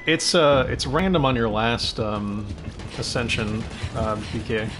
It's random on your last ascension, BK.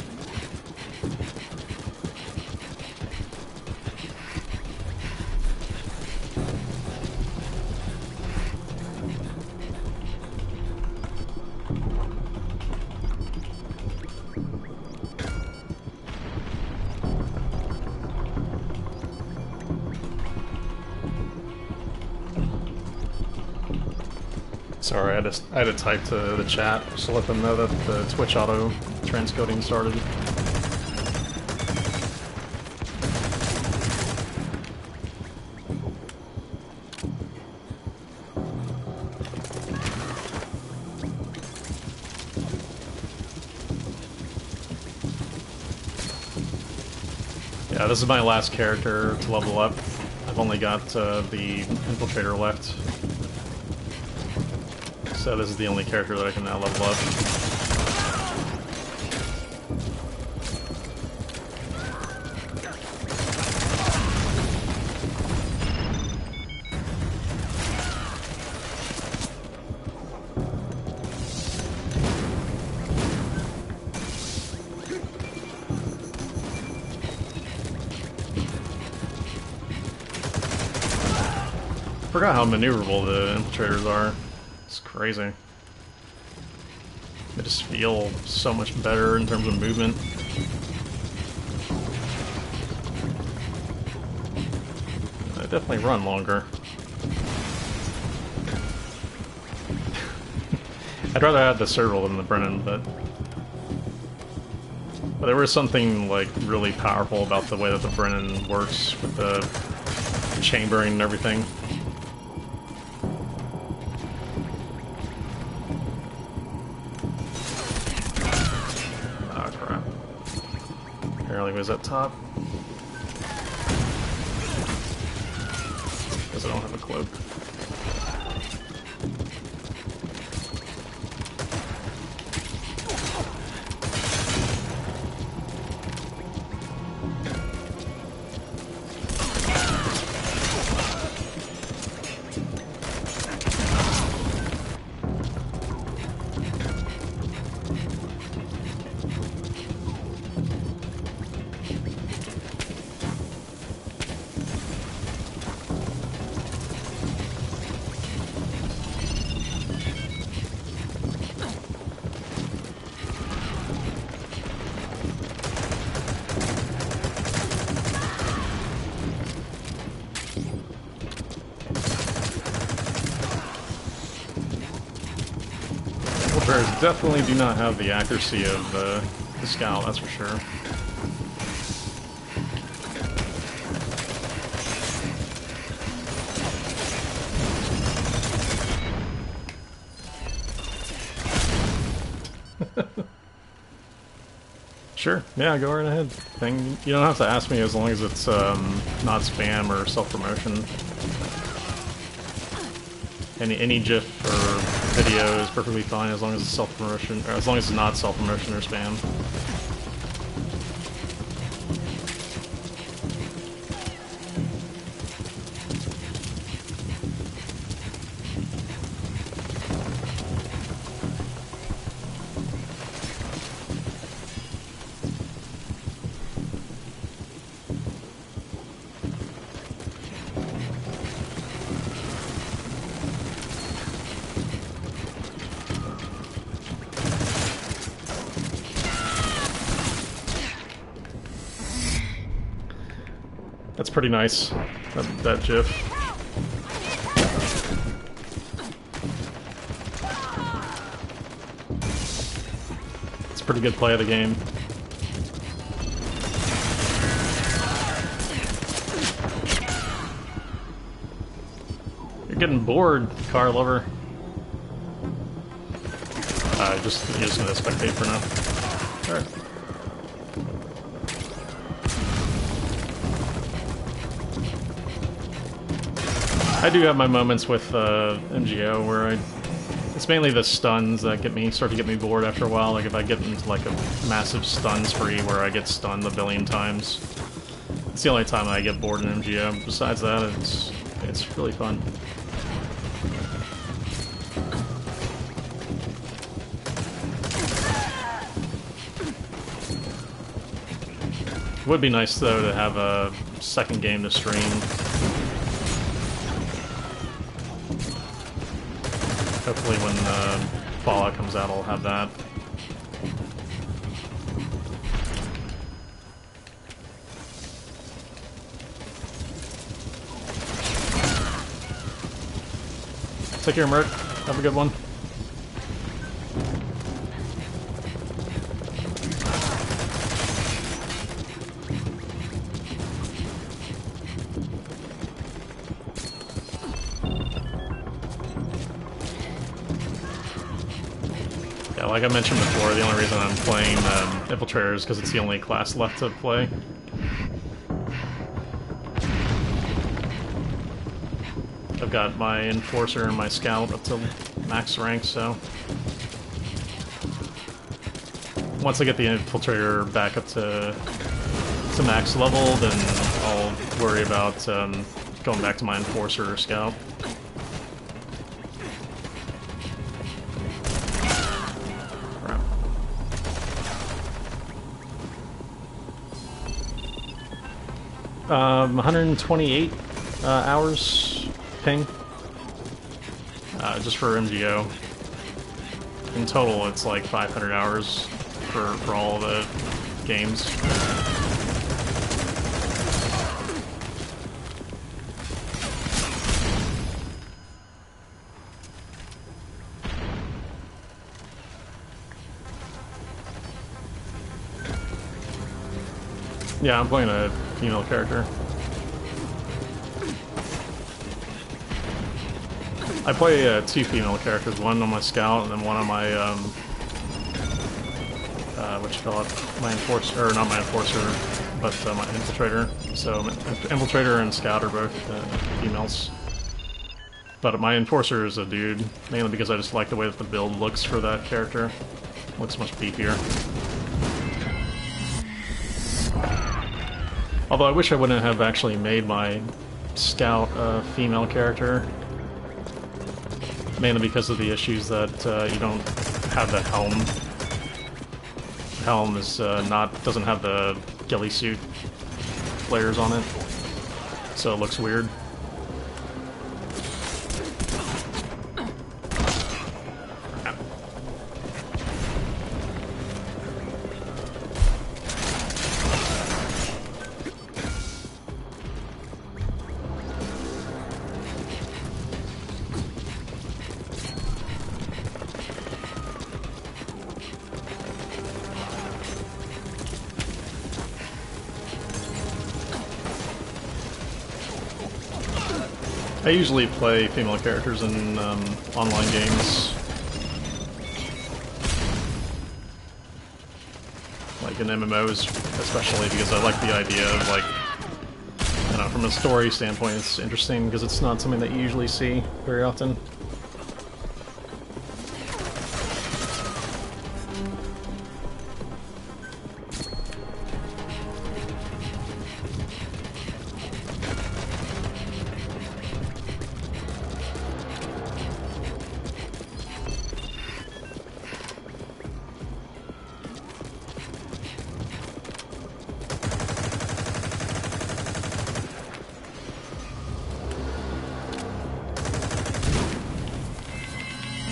Sorry, I had to type to the chat just to let them know that the Twitch auto transcoding started. Yeah, this is my last character to level up. I've only got the Infiltrator left. So this is the only character that I can now level up. Forgot how maneuverable the Infiltrators are. It's crazy. They just feel so much better in terms of movement. They definitely run longer. I'd rather have the Serval than the Brennan, but there was something like really powerful about the way that the Brennan works with the chambering and everything. Apparently was up top. Because I don't have a cloak. Bears definitely do not have the accuracy of the Scout, that's for sure. Sure, yeah, go right ahead. You don't have to ask me as long as it's not spam or self-promotion. Any GIF or video is perfectly fine as long as it's self-promotion, or as long as it's not self-promotion or spam. That's pretty nice, that GIF. It's a pretty good play of the game. You're getting bored, car lover. Just using the spectate for now. Alright. I do have my moments with MGO where it's mainly the stuns that start to get me bored after a while. Like if I get into like a massive stun spree where I get stunned a billion times, it's the only time I get bored in MGO. Besides that, It's really fun. It would be nice though to have a second game to stream. Hopefully when Fallout comes out I'll have that. Take care, Mert. Have a good one. Yeah, like I mentioned before, the only reason I'm playing Infiltrator is because it's the only class left to play. I've got my Enforcer and my Scout up to max rank, so... Once I get the Infiltrator back up to max level, then I'll worry about going back to my Enforcer or Scout. Crap. 128 hours ping. Just for MGO. In total, it's like 500 hours for all the games. Yeah, I'm playing a female character. I play two female characters, one on my Scout and then one on my, my Enforcer, or not my Enforcer, but my Infiltrator. So Infiltrator and Scout are both females. But my Enforcer is a dude, mainly because I just like the way that the build looks for that character. Looks much beefier. Although I wish I wouldn't have actually made my Scout a female character. Mainly because of the issues that you don't have the helm. The helm is doesn't have the ghillie suit flares on it, so it looks weird. I usually play female characters in online games. Like in MMOs, especially because I like the idea of, like, I don't know, from a story standpoint it's interesting because it's not something that you usually see very often.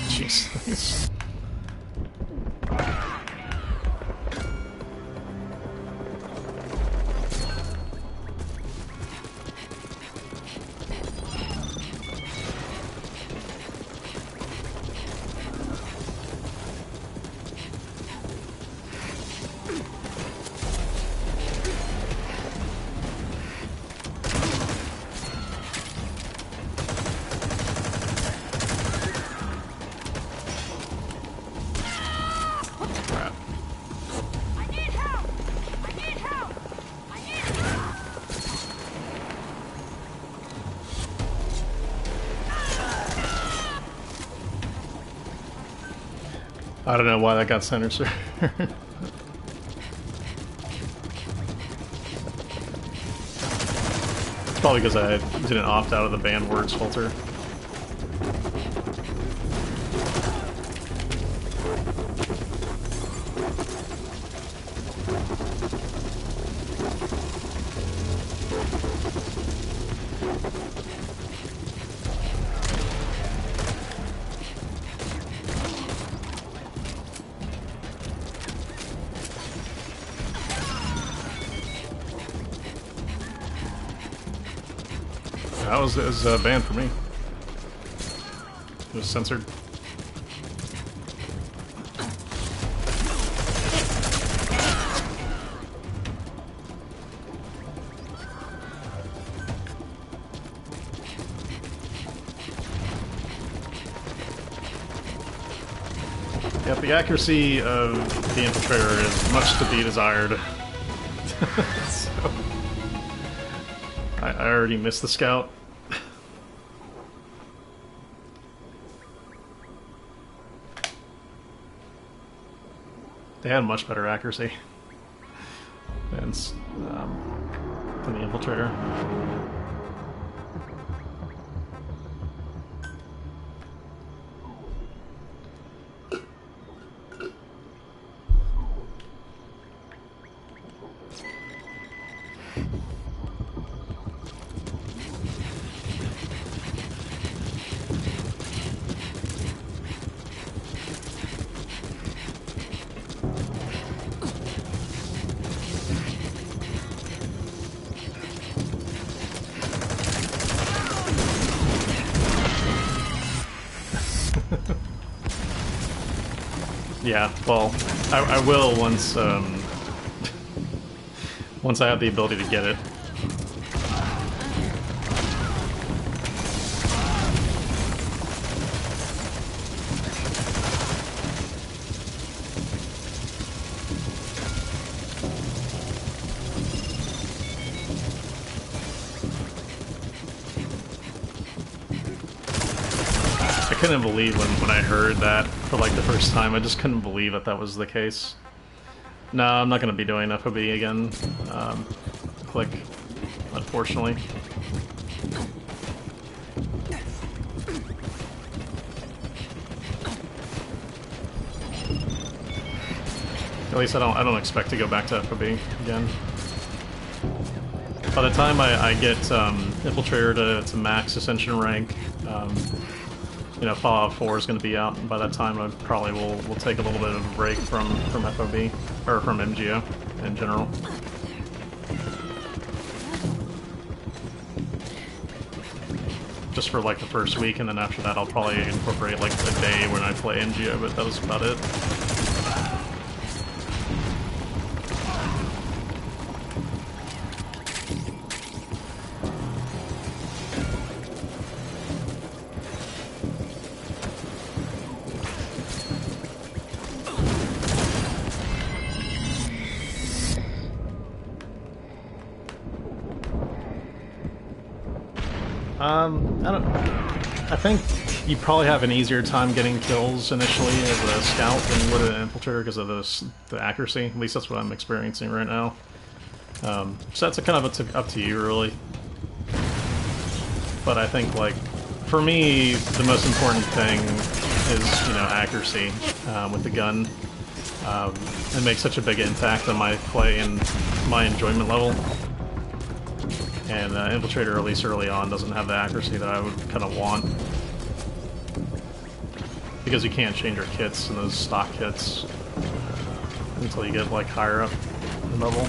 Jeez. I don't know why that got centered, sir. It's probably because I didn't opt out of the banned words filter. It was banned for me. It was censored. Yep, the accuracy of the Infiltrator is much to be desired. So, I already missed the scout. They had much better accuracy than the Infiltrator. Yeah, well, I will once once I have the ability to get it. I couldn't believe when I heard that for like the first time. I just couldn't believe that that was the case. No, I'm not going to be doing FOB again. Click, unfortunately. At least I don't expect to go back to FOB again. By the time I get Infiltrator to max Ascension rank, you know, Fallout 4 is going to be out, and by that time I probably will take a little bit of a break from FOB, or from MGO in general. Just for like the first week, and then after that I'll probably incorporate like a day when I play MGO, but that was about it. I think you probably have an easier time getting kills initially as a scout than you would an Infiltrator because of the accuracy. At least that's what I'm experiencing right now. So that's kind of up to you, really. But I think, like, for me, the most important thing is, you know, accuracy with the gun. It makes such a big impact on my play and my enjoyment level. And Infiltrator, at least early on, doesn't have the accuracy that I would kind of want. Because you can't change your kits and those stock kits until you get, like, higher up in level.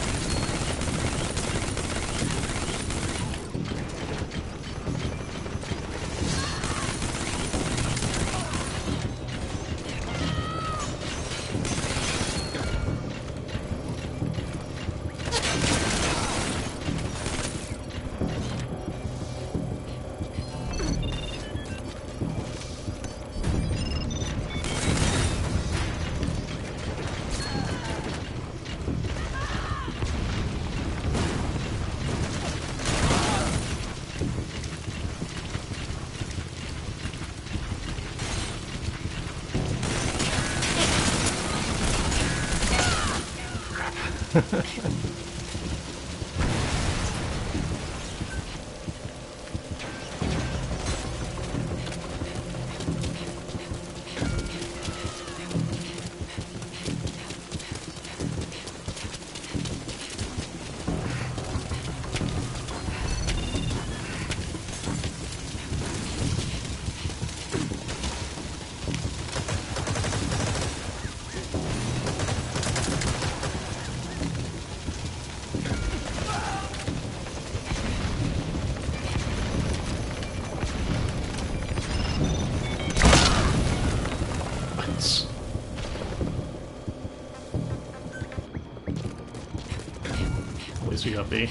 got B.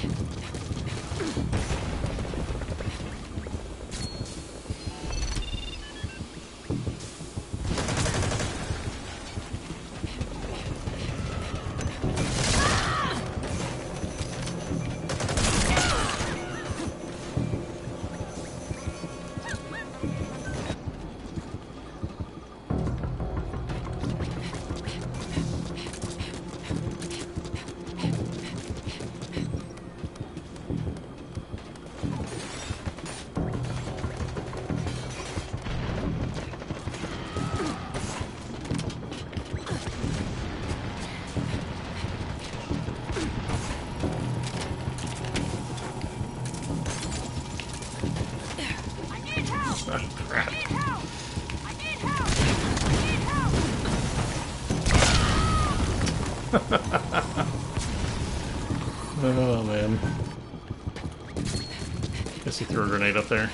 Oh man. Guess he threw a grenade up there.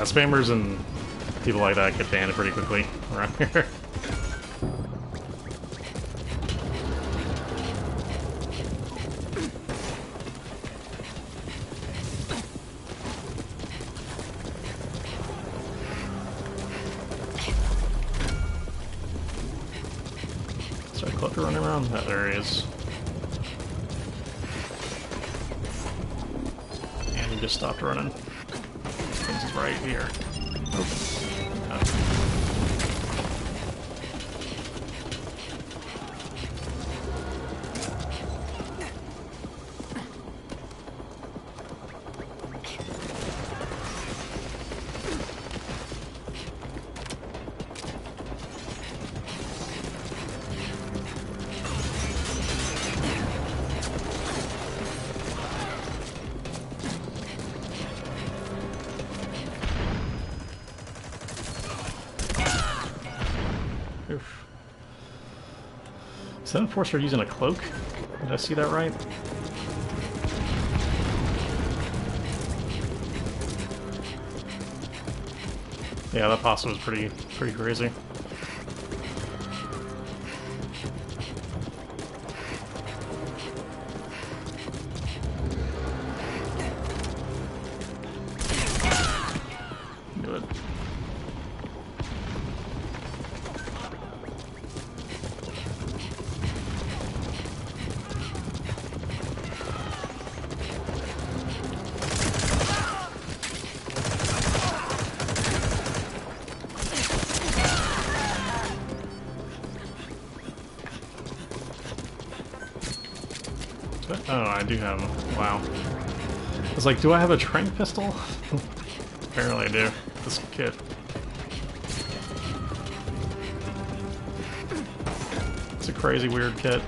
Spammers and people like that get banned pretty quickly around here. Start Clutter running around. Oh, there he is. And he just stopped running. He's right here. Oof. Is that Enforcer using a cloak? Did I see that right? Yeah, that pasta was pretty crazy. Do it. Oh, I do have them. Wow. I was like, do I have a trank pistol? Apparently I do. This kit. It's a crazy weird kit.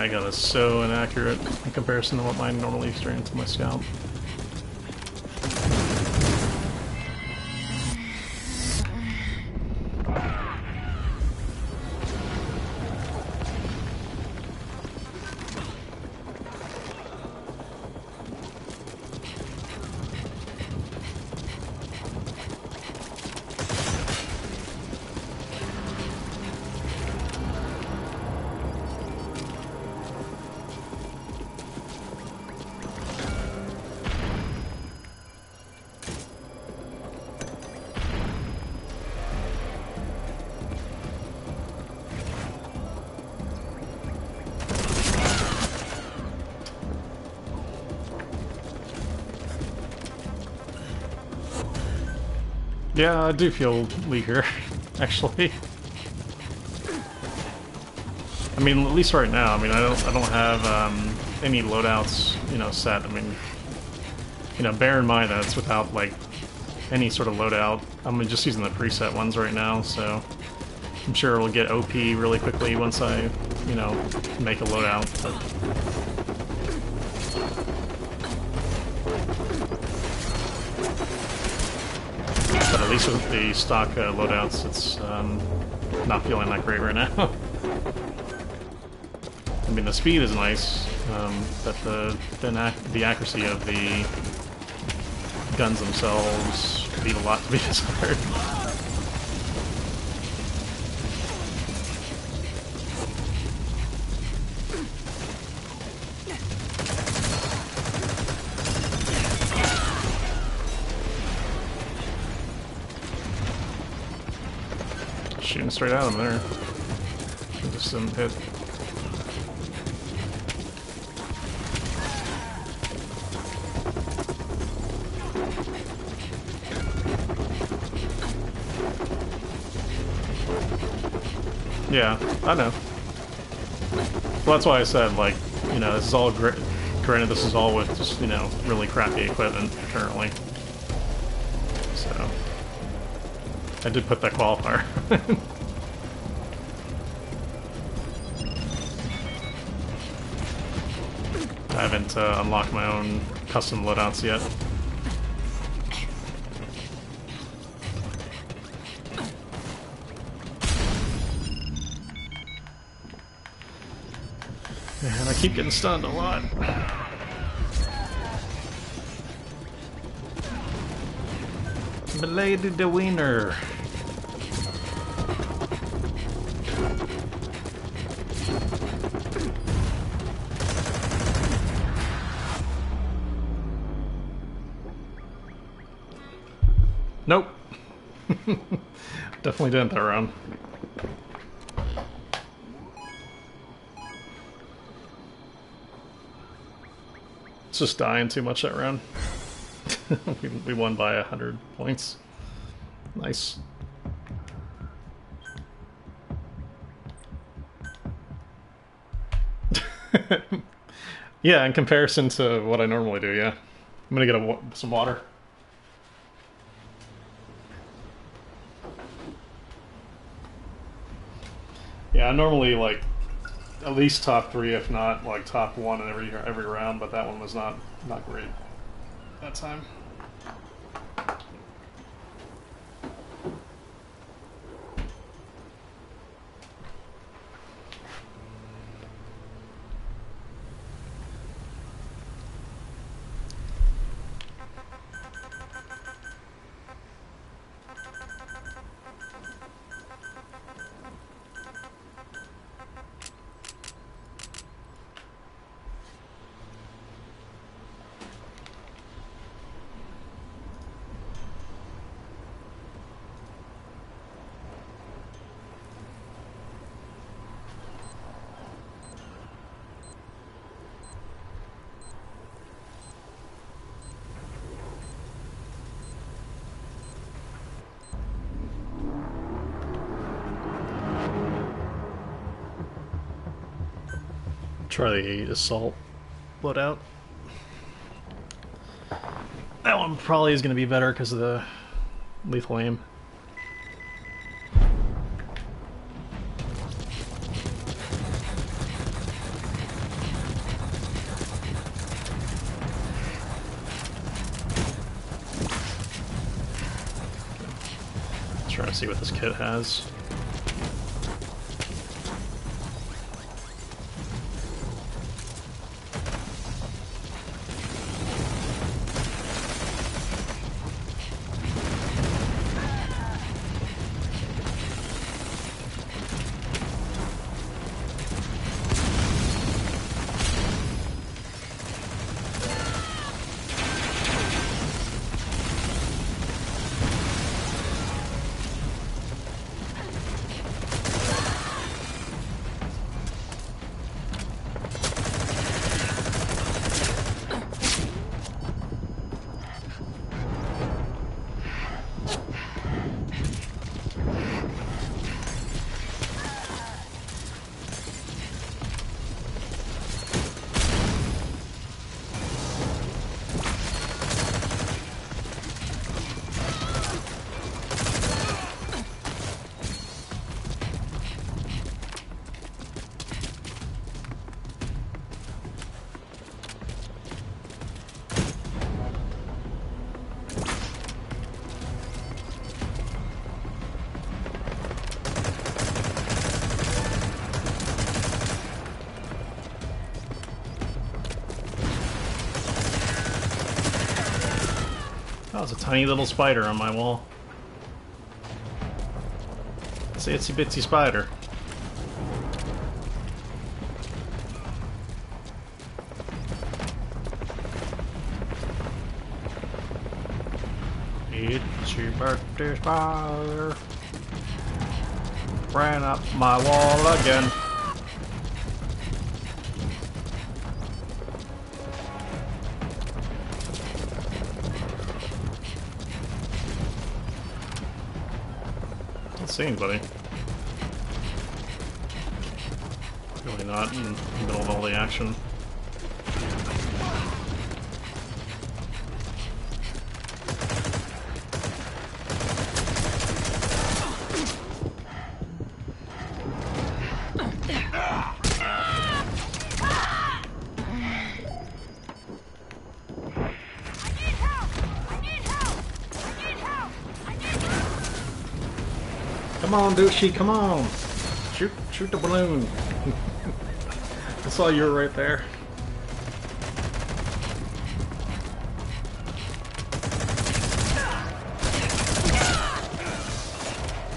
I got is so inaccurate in comparison to what mine normally experience on my scout. Yeah, I do feel weaker, actually. I mean, at least right now. I mean, I don't have any loadouts, you know, set. I mean, you know, bear in mind that it's without like any sort of loadout. I'm just using the preset ones right now, so I'm sure it'll get OP really quickly once I, you know, make a loadout. But at least with the stock loadouts, it's not feeling that great right now. I mean, the speed is nice, but the accuracy of the guns themselves leave a lot to be desired. Shooting straight at him there. It just didn't hit. Yeah, I know. Well, that's why I said, like, you know, this is all granted, this is all with just, you know, really crappy equipment currently. So, I did put that qualifier. I haven't unlocked my own custom loadouts yet. Man, I keep getting stunned a lot. Milady the Wiener. Nope. Definitely didn't that round. It's just dying too much that round. we won by 100 points. Nice. Yeah, in comparison to what I normally do, yeah. I'm gonna get some water. Yeah, I'm normally like at least top 3, if not like top 1 in every round, but that one was not great that time. Try the assault loadout. That one probably is going to be better because of the lethal aim. Trying to see what this kit has. Oh, it's a tiny little spider on my wall. It's an itsy bitsy spider. Itsy bitsy spider ran up my wall again. See anybody. Really not in the middle of all the action. Come on, douchey, come on! Shoot the balloon! I saw you were right there.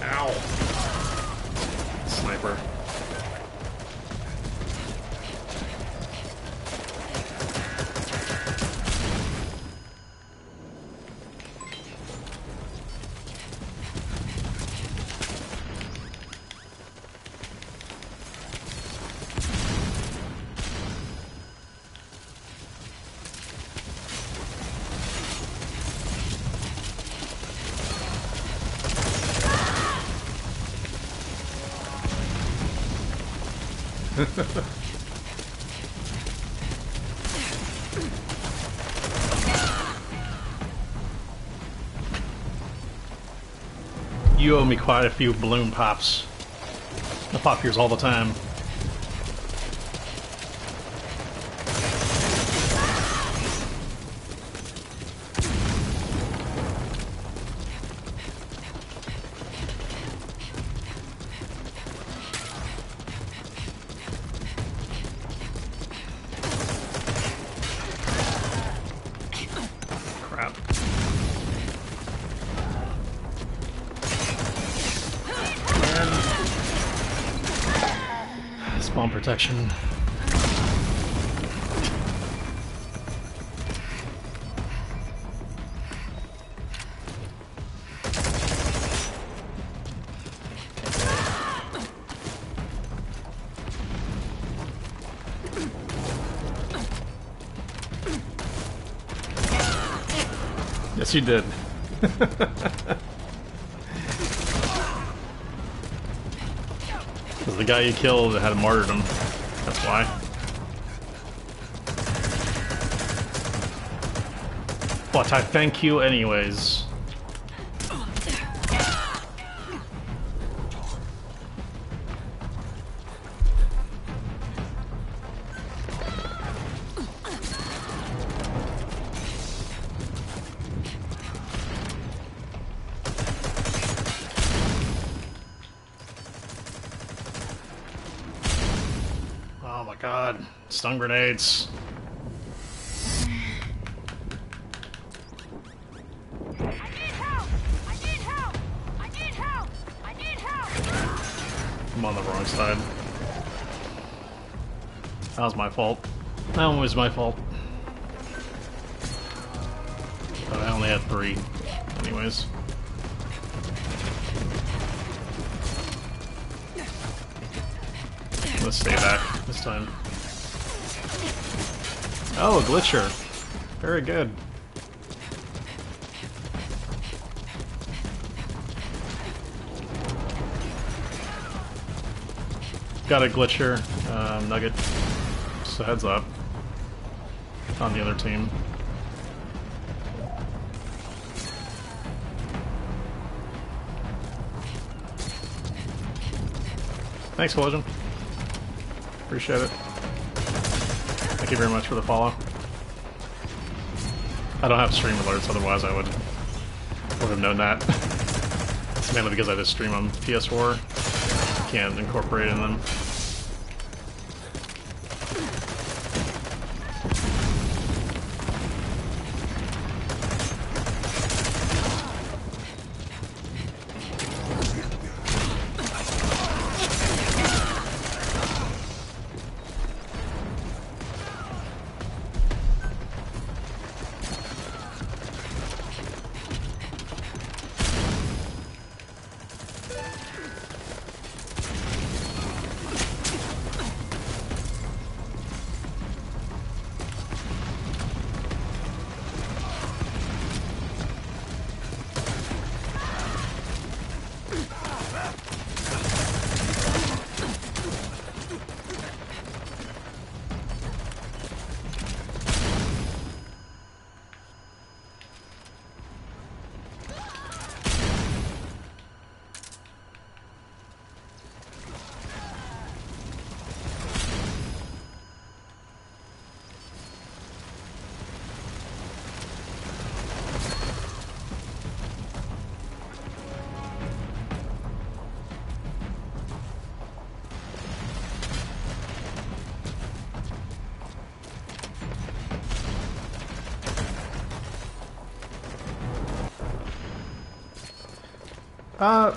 Ow! Sniper. You owe me quite a few balloon pops. I pop yours all the time. Spawn protection. Yes, you did. Because the guy you killed had martyrdom. That's why. But I thank you anyways. god. Stun grenades. I'm on the wrong side. That was my fault. That one was my fault. But I only had 3. Anyways. Let's stay back this time. Oh, a glitcher. Very good. Got a glitcher, Nugget. Just a heads up. On the other team. Thanks, Collision. Appreciate it. Thank you very much for the follow. I don't have stream alerts, otherwise I would have known that. It's mainly because I just stream on PS4. Can't incorporate in them.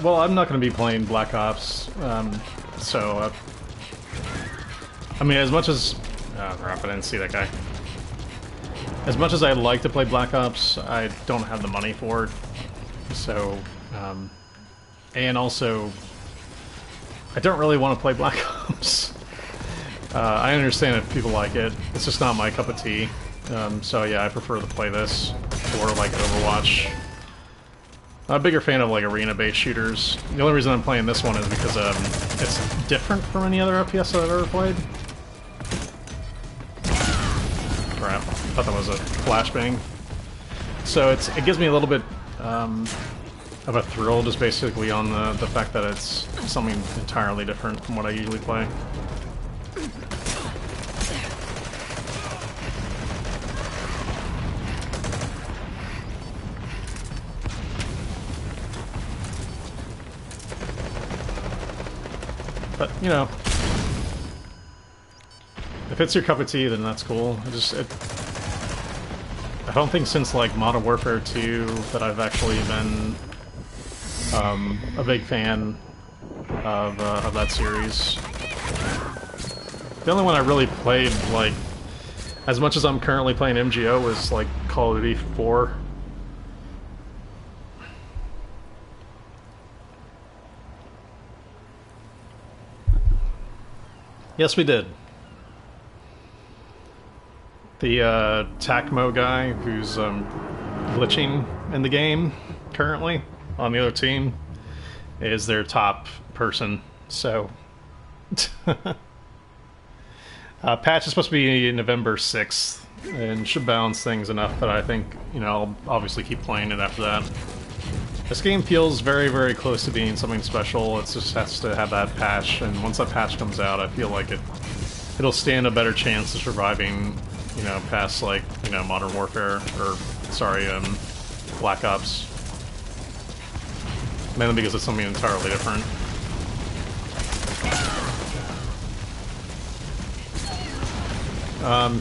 Well, I'm not going to be playing Black Ops, so, I mean, as much as... Oh, crap, I didn't see that guy. As much as I'd like to play Black Ops, I don't have the money for it, so, and also, I don't really want to play Black Ops. I understand if people like it, it's just not my cup of tea, so yeah, I prefer to play this, or like Overwatch. I'm a bigger fan of like arena-based shooters. The only reason I'm playing this one is because it's different from any other FPS I've ever played. Crap, I thought that was a flashbang. So it gives me a little bit of a thrill just basically on the fact that it's something entirely different from what I usually play. But, you know, if it's your cup of tea, then that's cool. I don't think since, like, Modern Warfare 2 that I've actually been a big fan of that series. The only one I really played, like, as much as I'm currently playing MGO, was, like, Call of Duty 4. Yes, we did. The TACMO guy who's glitching in the game currently on the other team is their top person. So patch is supposed to be November 6th and should balance things enough that I think, you know, I'll obviously keep playing it after that. This game feels very, very close to being something special. It just has to have that patch, and once that patch comes out, I feel like it'll stand a better chance of surviving, you know, past, like, you know, Modern Warfare, or, sorry, Black Ops. Mainly because it's something entirely different.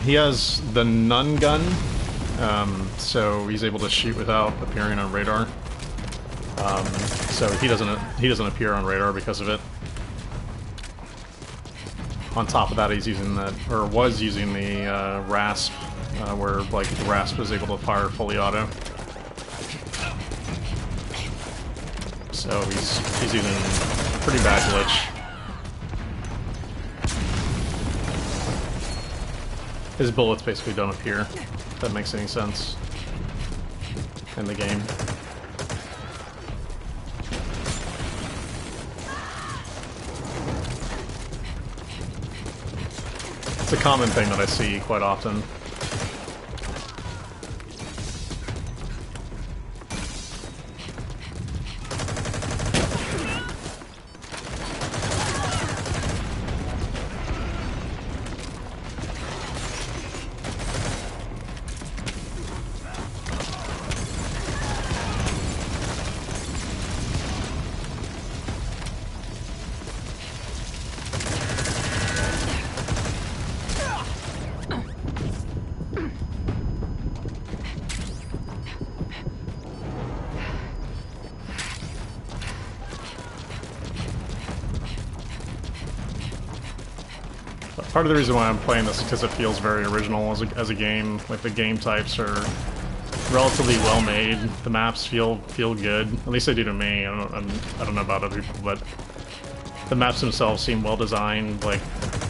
He has the Nun gun, so he's able to shoot without appearing on radar. So he doesn't appear on radar because of it. On top of that, he's using that, or was using the RASP, where like the RASP was able to fire fully auto. So he's using a pretty bad glitch. His bullets basically don't appear, if that makes any sense, in the game. It's a common thing that I see quite often. Part of the reason why I'm playing this is because it feels very original as a game. Like, the game types are relatively well made. The maps feel good. At least they do to me. I don't know about other people, but the maps themselves seem well designed, like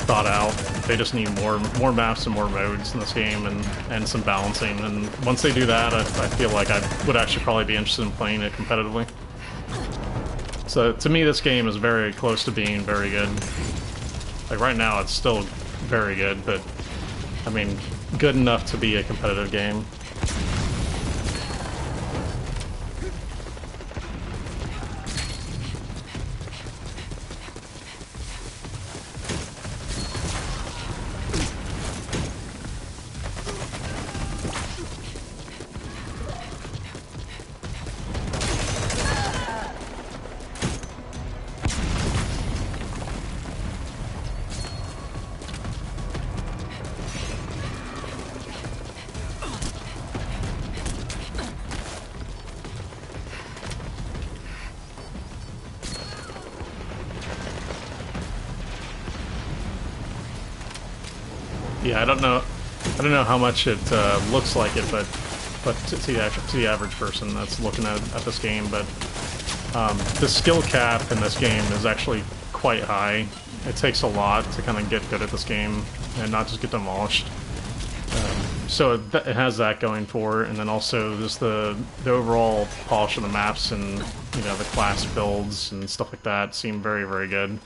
thought out. They just need more maps and more modes in this game, and some balancing. And once they do that, I feel like I would actually probably be interested in playing it competitively. So to me, this game is very close to being very good. Like, right now, it's still very good, but, I mean, good enough to be a competitive game. Yeah, I don't know how much it looks like it, but to the average person that's looking at this game, but the skill cap in this game is actually quite high. It takes a lot to kind of get good at this game and not just get demolished. So it has that going for it, and then also just the overall polish of the maps and, you know, the class builds and stuff like that seem very, very good.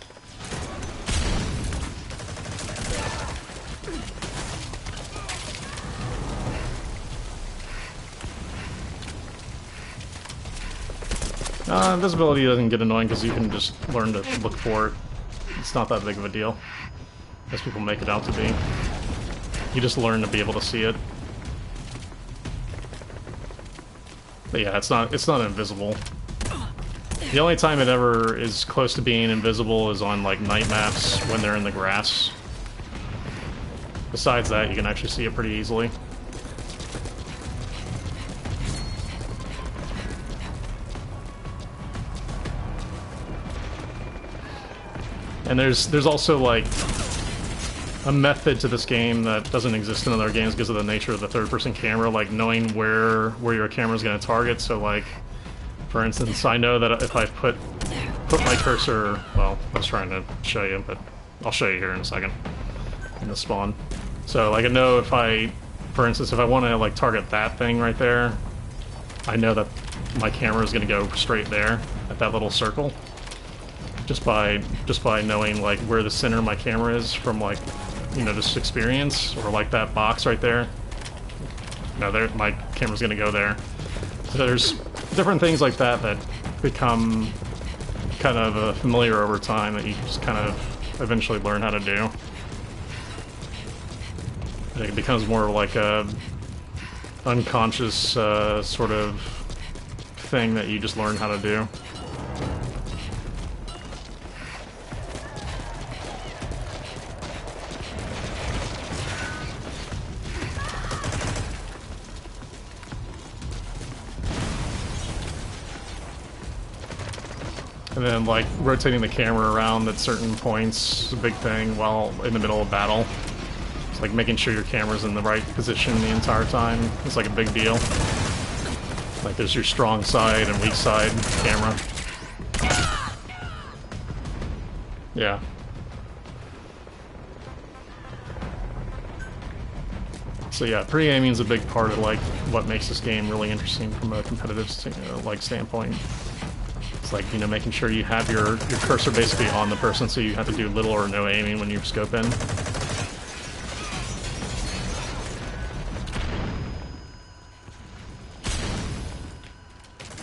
Invisibility doesn't get annoying because you can just learn to look for it. It's not that big of a deal, as people make it out to be. You just learn to be able to see it. But yeah, it's not invisible. The only time it ever is close to being invisible is on, like, night maps when they're in the grass. Besides that, you can actually see it pretty easily. And there's also, like, a method to this game that doesn't exist in other games because of the nature of the third-person camera, like knowing where your camera is going to target. So, like, for instance, I know that if I put my cursor, well, I was trying to show you, but I'll show you here in a second in the spawn. So, like, I know if for instance, if I want to, like, target that thing right there, I know that my camera is going to go straight there at that little circle. Just by knowing, like, where the center of my camera is from, like, you know, just experience, or like that box right there. No, there, my camera's gonna go there. So there's different things like that that become kind of familiar over time that you just kind of eventually learn how to do. I think it becomes more like a unconscious sort of thing that you just learn how to do. And then, like, rotating the camera around at certain points is a big thing while in the middle of battle. It's like making sure your camera's in the right position the entire time. It's like a big deal. Like, there's your strong side and weak side camera. Yeah. So yeah, pre-aiming is a big part of like what makes this game really interesting from a competitive like standpoint. It's like, you know, making sure you have your cursor basically on the person, so you have to do little or no aiming when you scope in.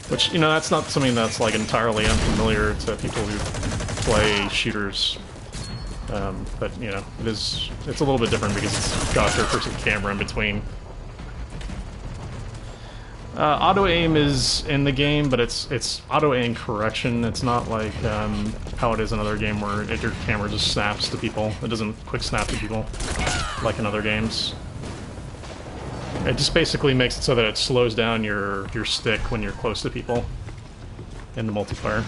Which, you know, that's not something that's like entirely unfamiliar to people who play shooters. But, you know, it's a little bit different because it's got third-person camera in between. Auto-aim is in the game, but it's auto-aim correction. It's not like how it is in another game where your camera just snaps to people. It doesn't quick snap to people like in other games. It just basically makes it so that it slows down your stick when you're close to people in the multiplayer.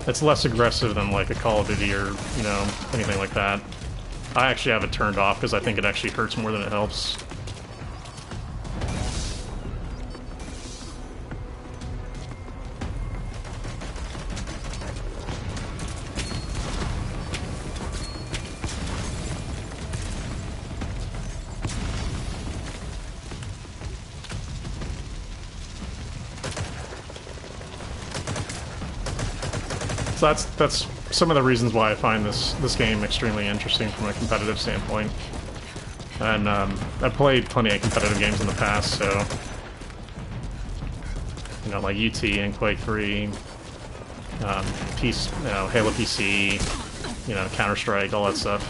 It's less aggressive than like a Call of Duty or, you know, anything like that. I actually have it turned off because I think it actually hurts more than it helps. So that's some of the reasons why I find this game extremely interesting from a competitive standpoint. And I've played plenty of competitive games in the past, so you know, like UT and Quake 3, you know, Halo PC, you know, Counter-Strike, all that stuff.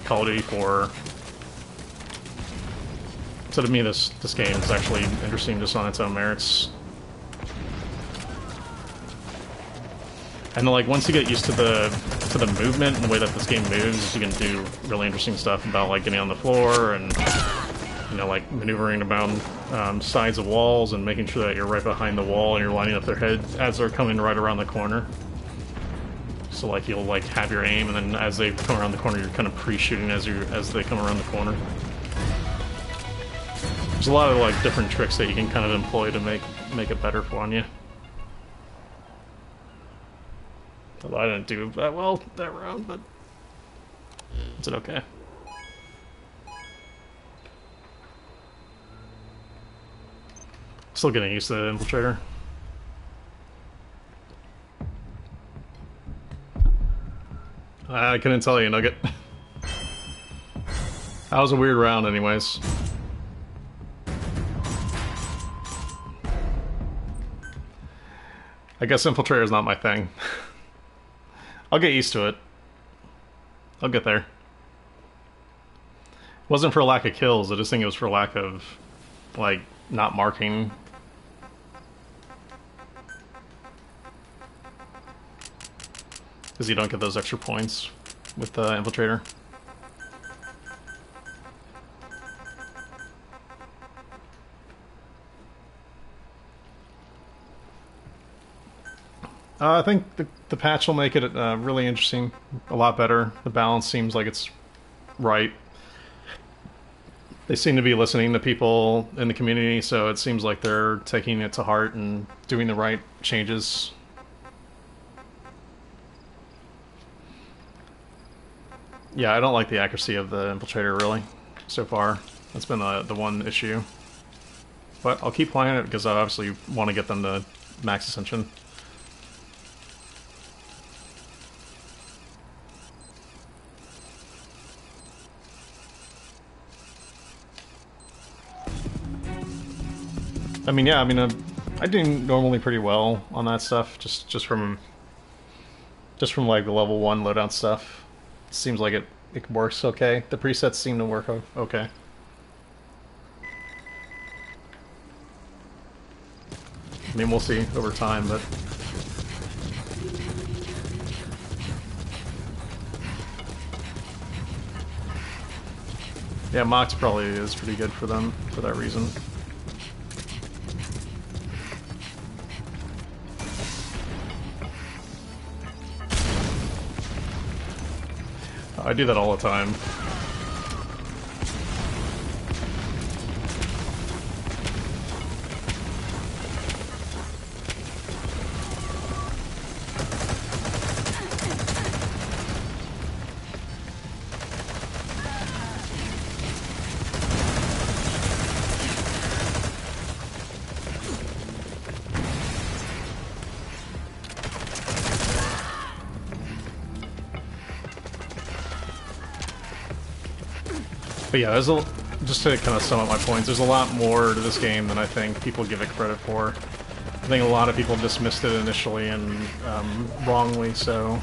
Call of Duty 4. So to me, this game is actually interesting just on its own merits. And like once you get used to the movement and the way that this game moves, you can do really interesting stuff about like getting on the floor and, you know, like maneuvering around sides of walls and making sure that you're right behind the wall and you're lining up their head as they're coming right around the corner. So like you'll like have your aim, and then as they come around the corner, you're kind of pre-shooting as they come around the corner. There's a lot of like different tricks that you can kind of employ to make it better for you. Although I didn't do that well that round, but is it okay? Still getting used to the Infiltrator. I couldn't tell you, Nugget. That was a weird round anyways. I guess Infiltrator is not my thing. I'll get used to it. I'll get there. It wasn't for lack of kills, I just think it was for lack of, like, not marking. Because you don't get those extra points with the Infiltrator. I think the patch will make it really interesting, a lot better. The balance seems like it's right. They seem to be listening to people in the community, so it seems like they're taking it to heart and doing the right changes. Yeah, I don't like the accuracy of the Infiltrator, really, so far. That's been the one issue. But I'll keep playing it because I obviously want to get them to max ascension. I mean, yeah, I mean, I do normally pretty well on that stuff, just from like the level 1 loadout stuff. It seems like it works okay. The presets seem to work okay. I mean, we'll see over time, but yeah, Mox probably is pretty good for them for that reason. I do that all the time. But yeah, just to kind of sum up my points, there's a lot more to this game than I think people give it credit for. I think a lot of people dismissed it initially, and wrongly so,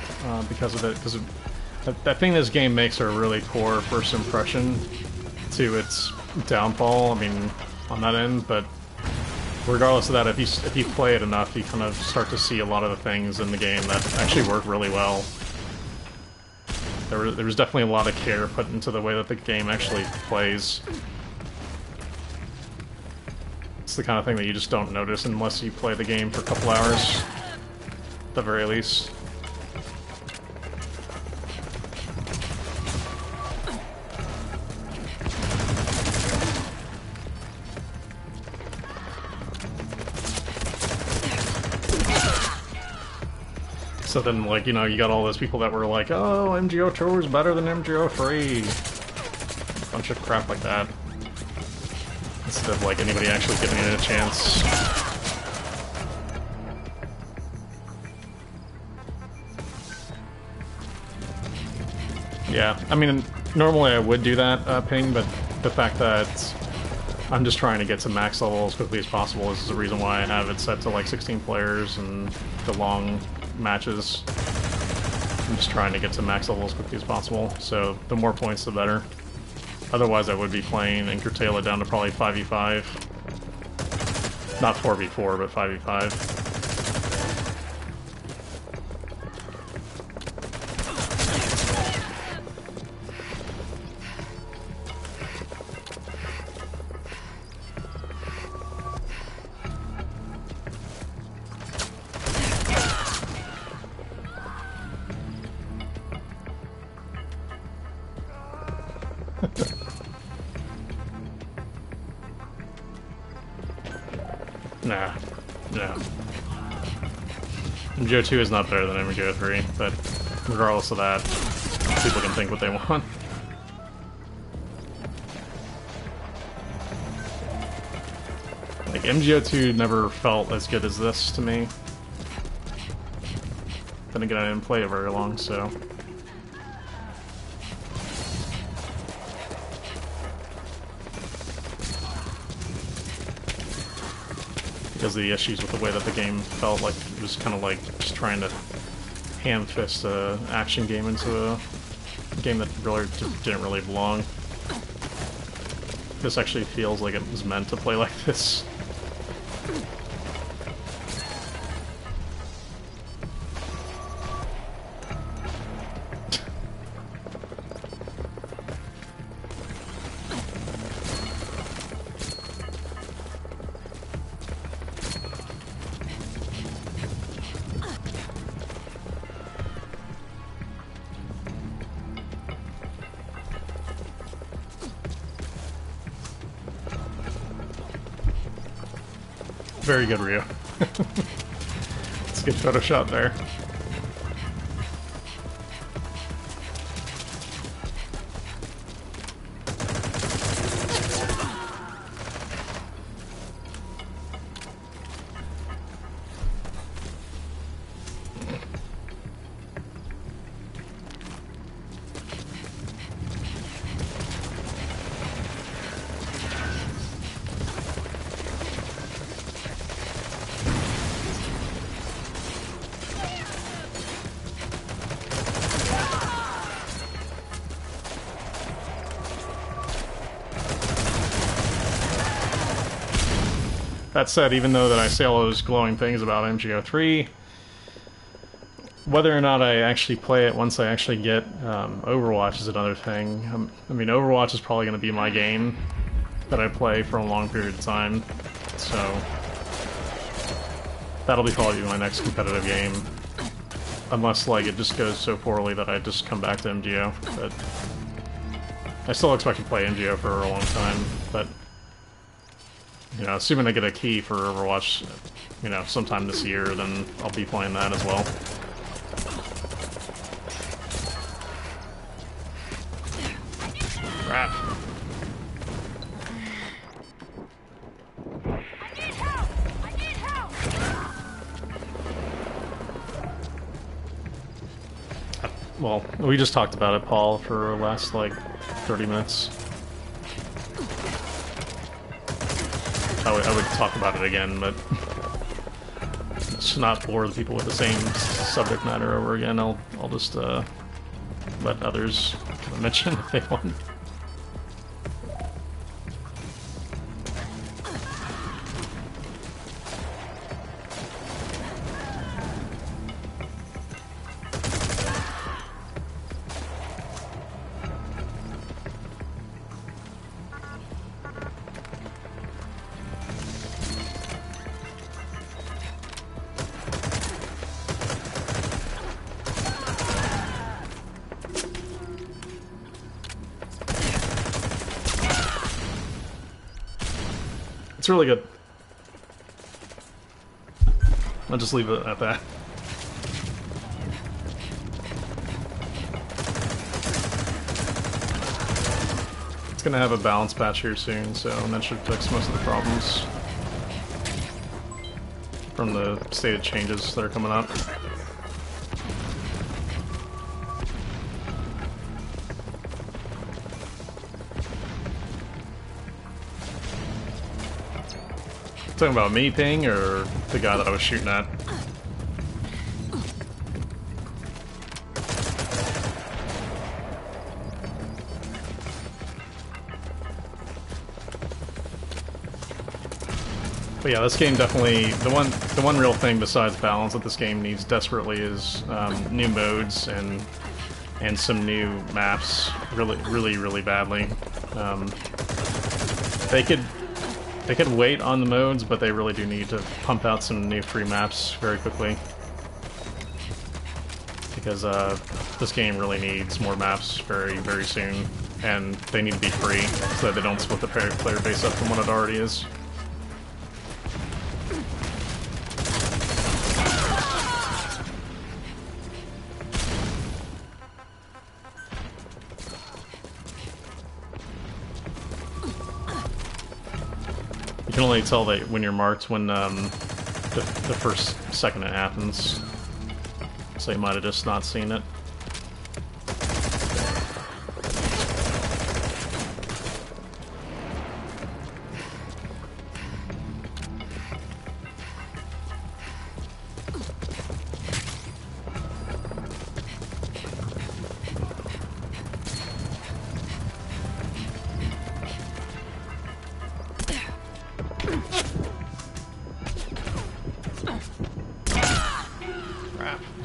because of it. Because I think this game makes a really poor first impression to its downfall. I mean, on that end, but regardless of that, if you play it enough, you kind of start to see a lot of the things in the game that actually work really well. There was definitely a lot of care put into the way that the game actually plays. It's the kind of thing that you just don't notice unless you play the game for a couple hours, at the very least. So then, like, you know, you got all those people that were like, oh, MGO2 is better than MGO3. Bunch of crap like that. Instead of, like, anybody actually giving it a chance. Yeah, I mean, normally I would do that, Ping, but the fact that I'm just trying to get to max level as quickly as possible is the reason why I have it set to, like, 16 players and the long matches. I'm just trying to get to max level as quickly as possible, so the more points the better. Otherwise I would be playing and curtail it down to probably 5v5. Not 4v4, but 5v5. Nah. MGO2 is not better than MGO3, but regardless of that, people can think what they want. Like, MGO2 never felt as good as this to me. Then again, I didn't play it very long, so... because of the issues with the way that the game felt like it was kind of like just trying to ham-fist an action game into a game that really didn't really belong. This actually feels like it was meant to play like this. Very good, Ryu. It's a good Photoshop there. That said, even though that I say all those glowing things about MGO3, whether or not I actually play it once I actually get Overwatch is another thing. I mean, Overwatch is probably going to be my game that I play for a long period of time, so that'll be probably my next competitive game. unless like it just goes so poorly that I just come back to MGO. But I still expect to play MGO for a long time. But you know, assuming I get a key for Overwatch, you know, sometime this year, then I'll be playing that as well. Crap. Well, we just talked about it, Paul, for the last, like, 30 minutes. I would talk about it again, but just not bore the people with the same subject matter over again. I'll just let others mention if they want. It's really good. I'll just leave it at that. It's gonna have a balance patch here soon, so that should fix most of the problems from the stated changes that are coming up. Talking about me ping or the guy that I was shooting at? But yeah, this game definitely, the one real thing besides balance that this game needs desperately is new modes and some new maps really badly. They could wait on the modes, but they really do need to pump out some new free maps very quickly. Because this game really needs more maps very soon, and they need to be free so that they don't split the player base up from what it already is. You can only tell that when you're marked when the first second it happens. So you might have just not seen it.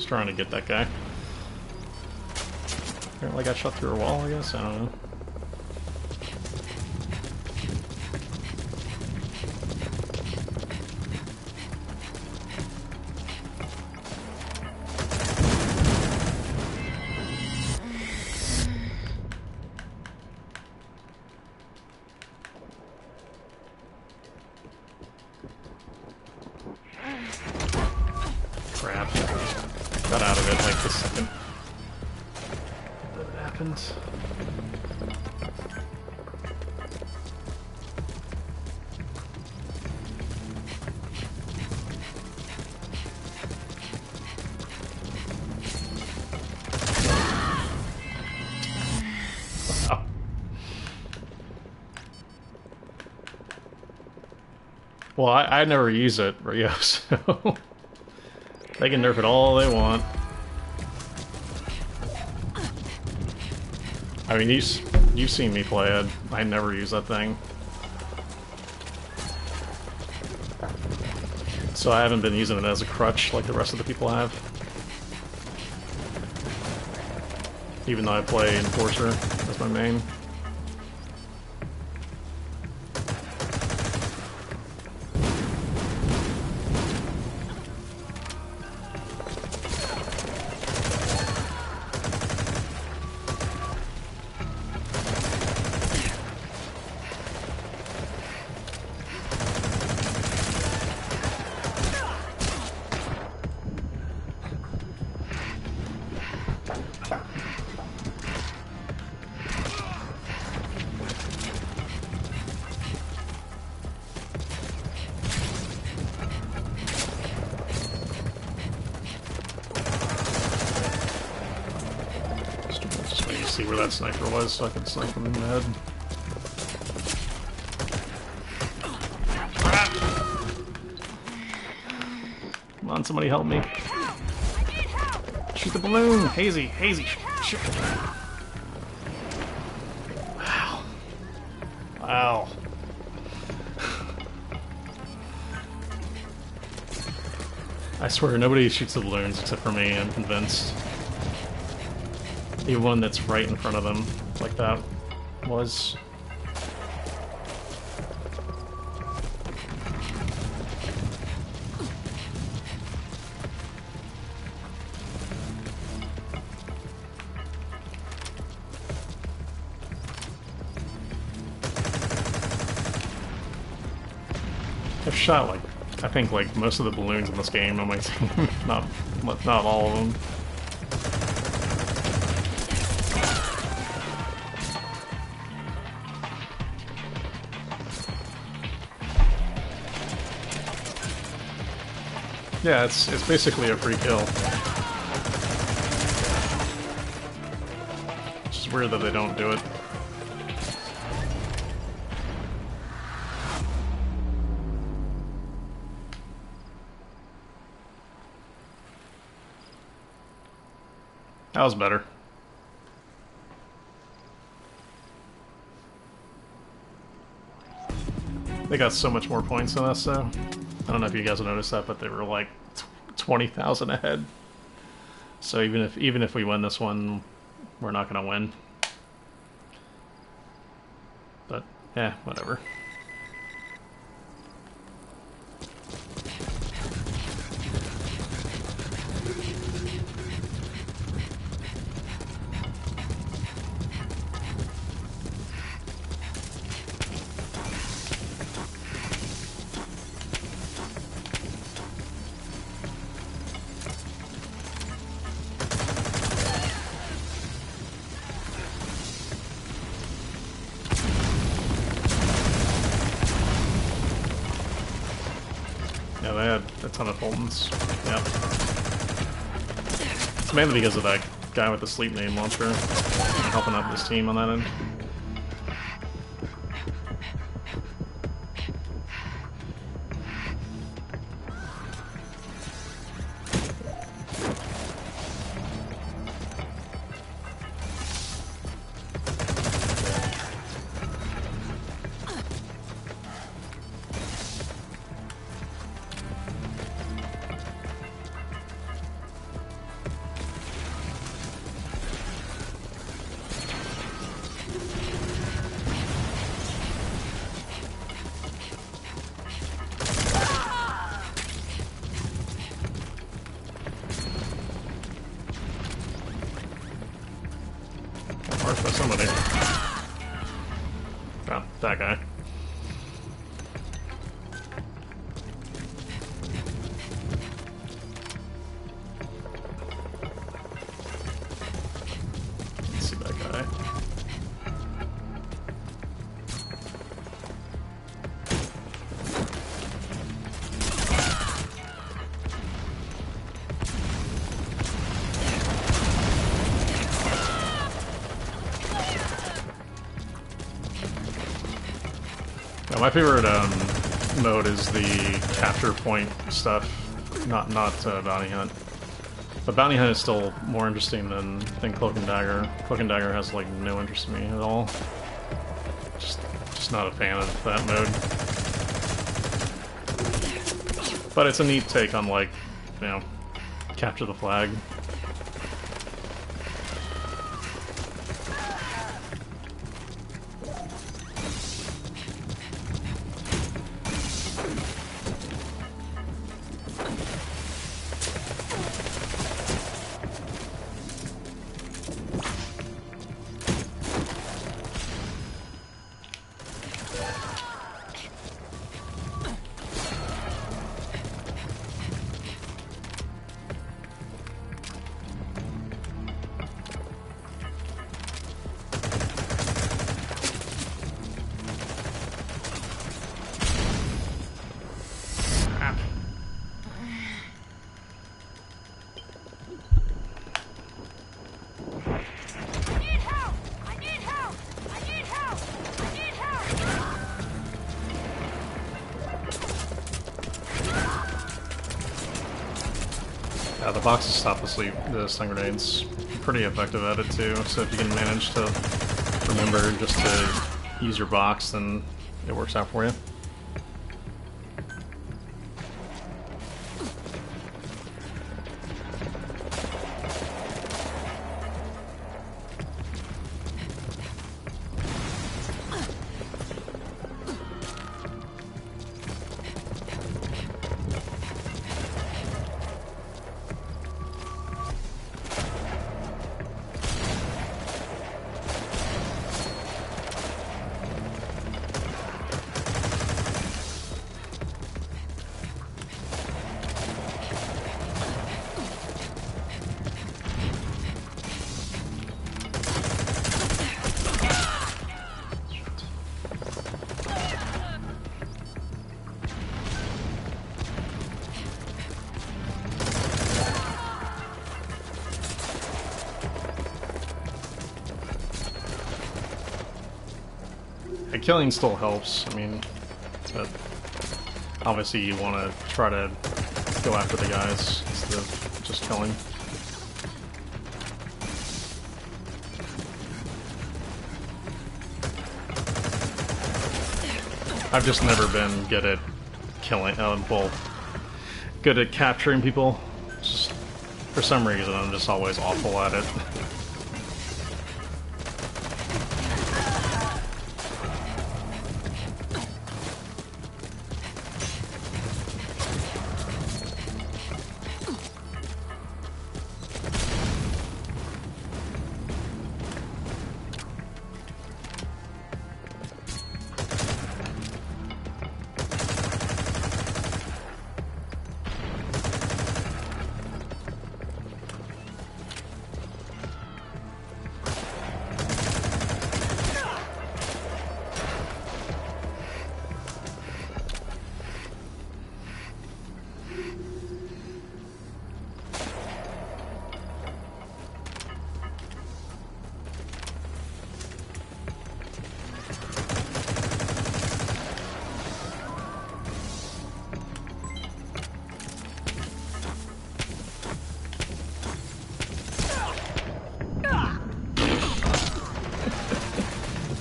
Trying to get that guy. Apparently I got shot through a wall, I guess? I don't know. Crap. Got out of it like the second that it happened. Oh. Well, I never use it, Rio, so they can nerf it all they want. I mean, you've seen me play it. I never use that thing. So I haven't been using it as a crutch like the rest of the people have. Even though I play Enforcer as my main. see where that sniper was so I could snipe him in the head. Come on, somebody help me. Shoot the balloon! Hazy! Hazy! Shoot! Wow. Wow. I swear, nobody shoots the balloons except for me, I'm convinced. The one that's right in front of them, like that, was... I've shot, like, I think, like, most of the balloons in this game on my team. not all of them. Yeah, it's basically a free kill. It's just weird that they don't do it. That was better. They got so much more points than us, though. I don't know if you guys have noticed that, but they were like 20,000 ahead. So even if we win this one, we're not gonna win. But yeah, whatever. Yeah, they had a ton of Fultons. Yep. It's mainly because of that guy with the sleep name launcher helping out this team on that end. Marked by somebody. Oh, that guy. Let's see that guy. My favorite mode is the capture point stuff, not Bounty Hunt. But Bounty Hunt is still more interesting than Cloak and Dagger. Cloak and Dagger has like no interest in me at all. Just not a fan of that mode. But it's a neat take on, like, you know, capture the flag. The boxes stop the stun grenades. Pretty effective at it too, so if you can manage to remember just to use your box, then it works out for you. Killing still helps, I mean, but obviously you want to try to go after the guys instead of just killing. I've just never been good at killing, well, good at capturing people. Just, for some reason, I'm just always awful at it.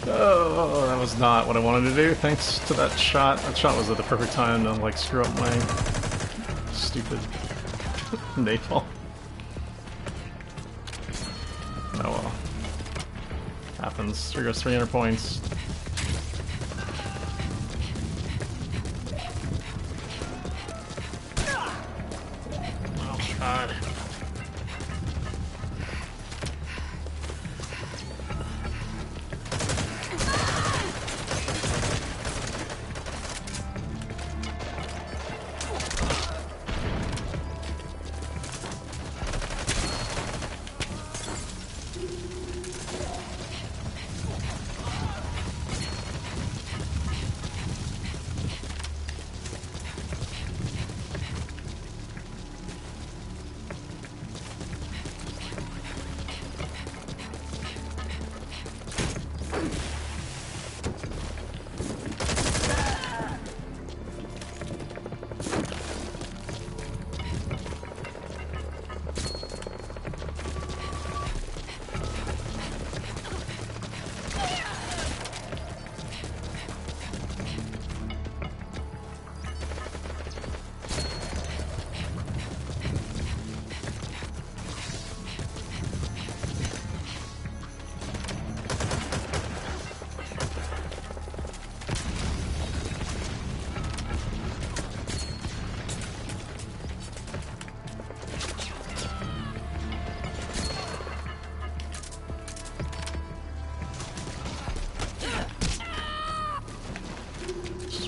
Oh, that was not what I wanted to do, thanks to that shot. That shot was at the perfect time to, like, screw up my stupid nightfall. Oh well. Happens. Here goes 300 points. Oh, God.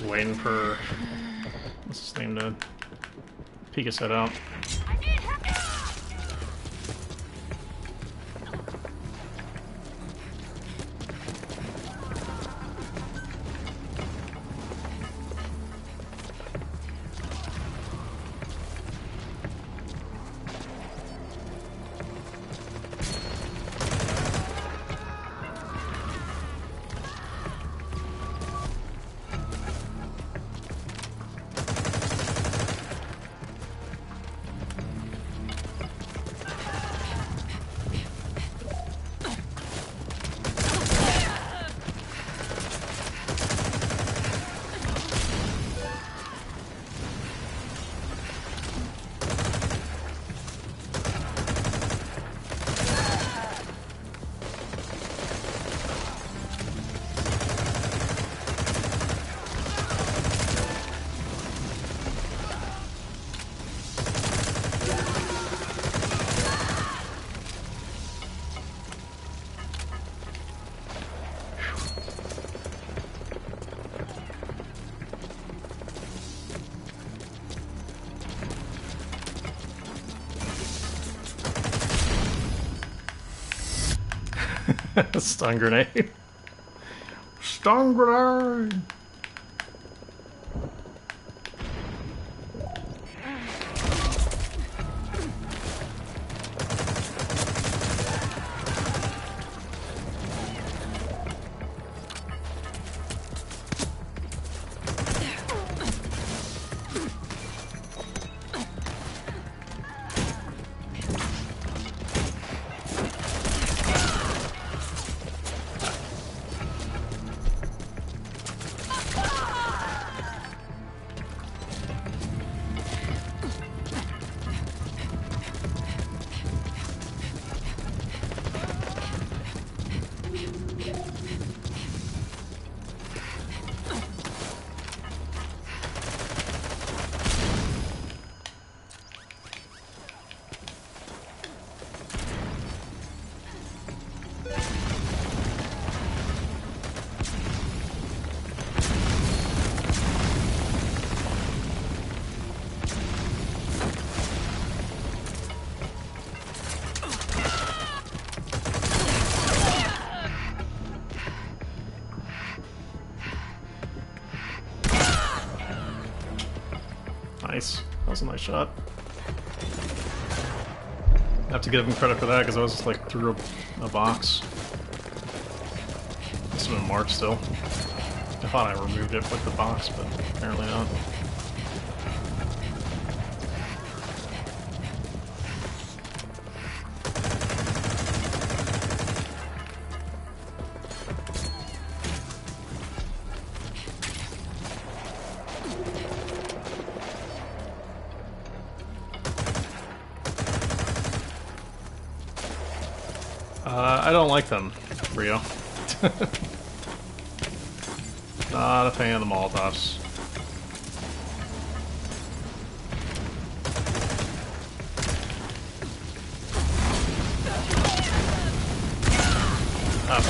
Waiting for what's his name to peek his head out. Stun grenade. Stun grenade! Nice. That was a nice shot. I have to give him credit for that because I was just like through a box. Must have been marked still. I thought I removed it with the box, but apparently not. I don't like them, Rio. Not a fan of the Molotovs. Oh,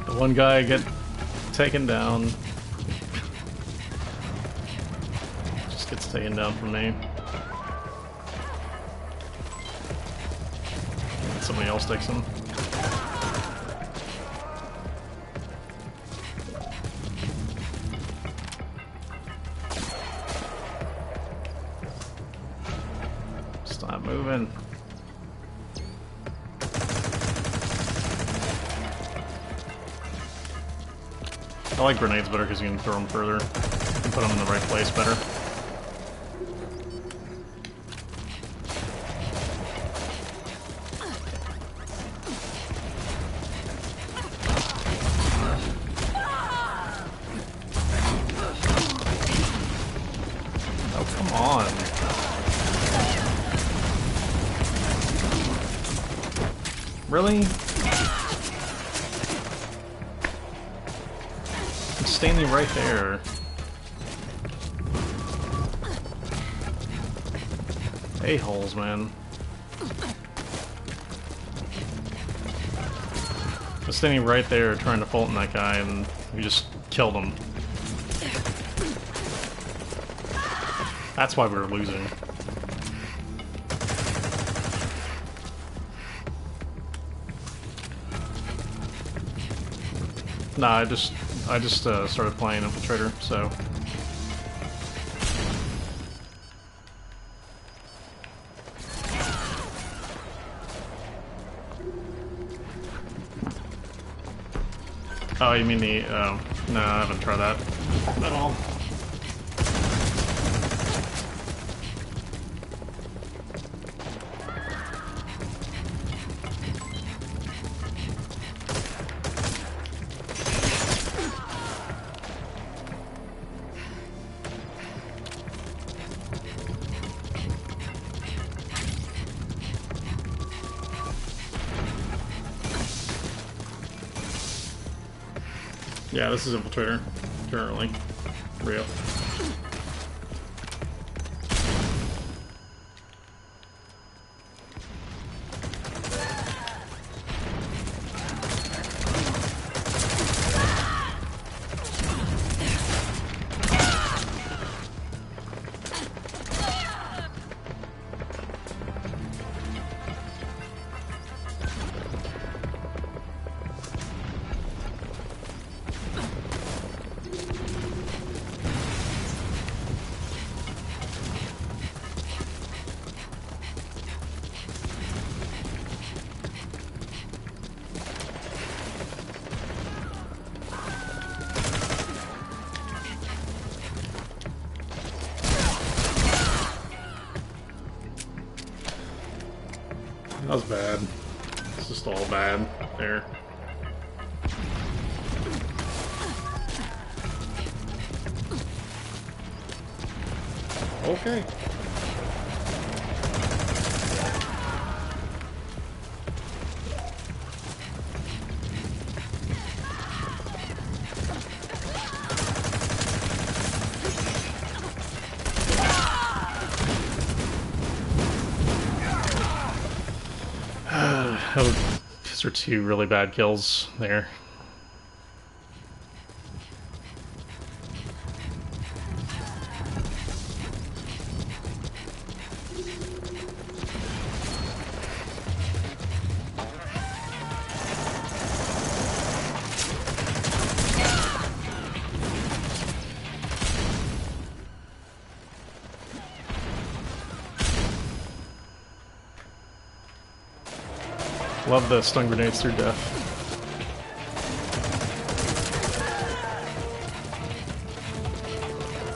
great. The one guy get taken down. Just gets taken down from me. Somebody else takes him. Stop moving. I like grenades better because you can throw them further and put them in the right place better. Really? I'm standing right there. A-holes, man. I'm standing right there trying to Fulton that guy and we just killed him. That's why we were losing. Nah, I just started playing Infiltrator, so. Oh, you mean the, no, I haven't tried that at all. Yeah, this is Infiltrator, currently. Real. was bad. It's just all bad there. Okay. Those are two really bad kills there. Love the stun grenades through death.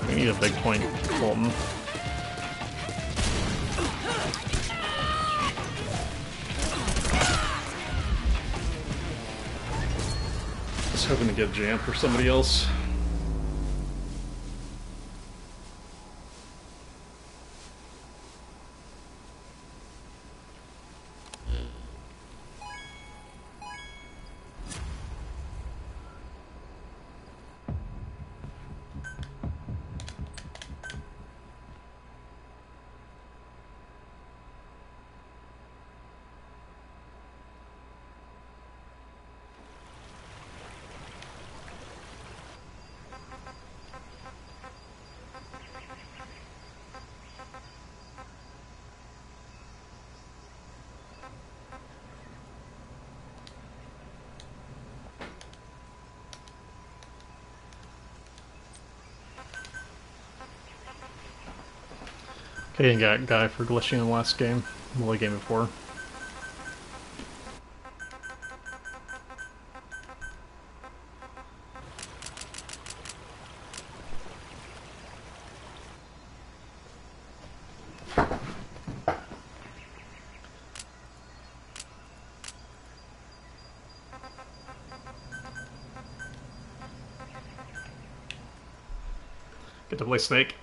We need a big point, Fulton. Just hoping to get a jam for somebody else. Okay, and got guy for glitching in the last game, well, the game before. Get to play Snake.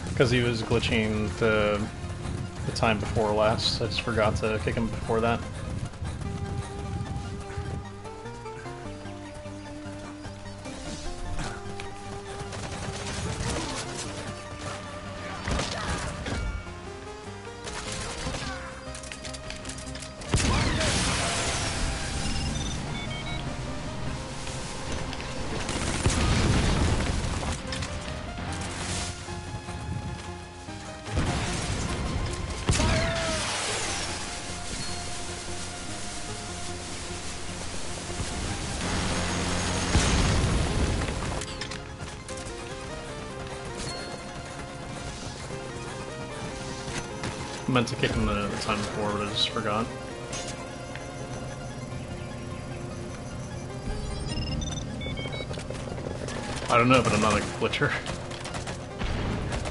Because he was glitching the time before last. I just forgot to kick him before that. I meant to kick him the time before, but I just forgot. I don't know, but I'm not a glitcher.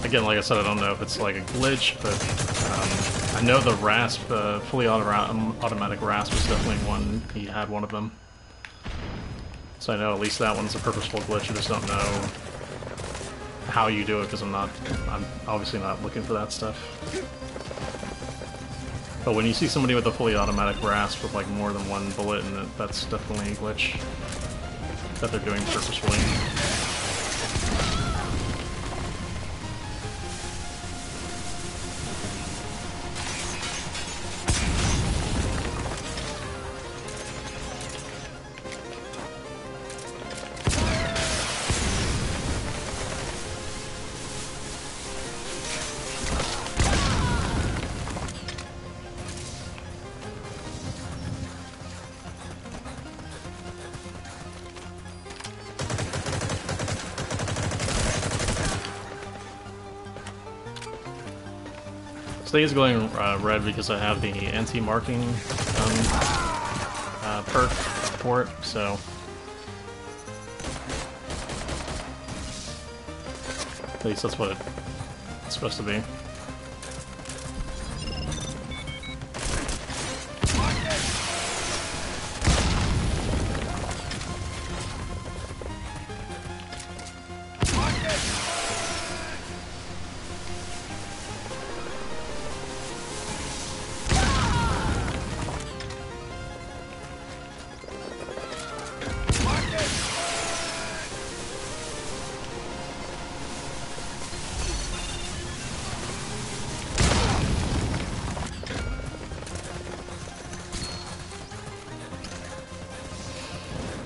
Again, like I said, I don't know if it's like a glitch, but I know the rasp, fully automatic rasp was definitely one. He had one of them. So I know at least that one's a purposeful glitch. I just don't know how you do it because I'm obviously not looking for that stuff. But when you see somebody with a fully automatic rasp with like more than one bullet in it, that's definitely a glitch that they're doing purposefully. Today's going red because I have the anti-marking perk for it, so... At least that's what it's supposed to be.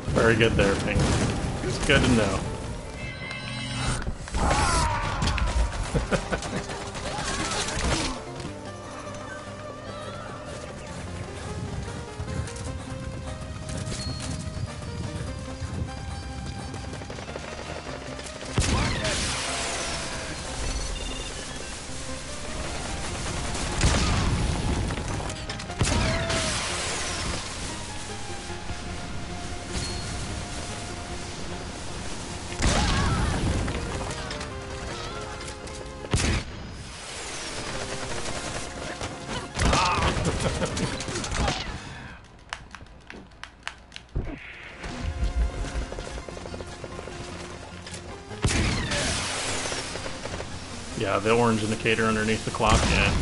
Very good there, Ping. It's good to know. Yeah, the orange indicator underneath the clock, yeah.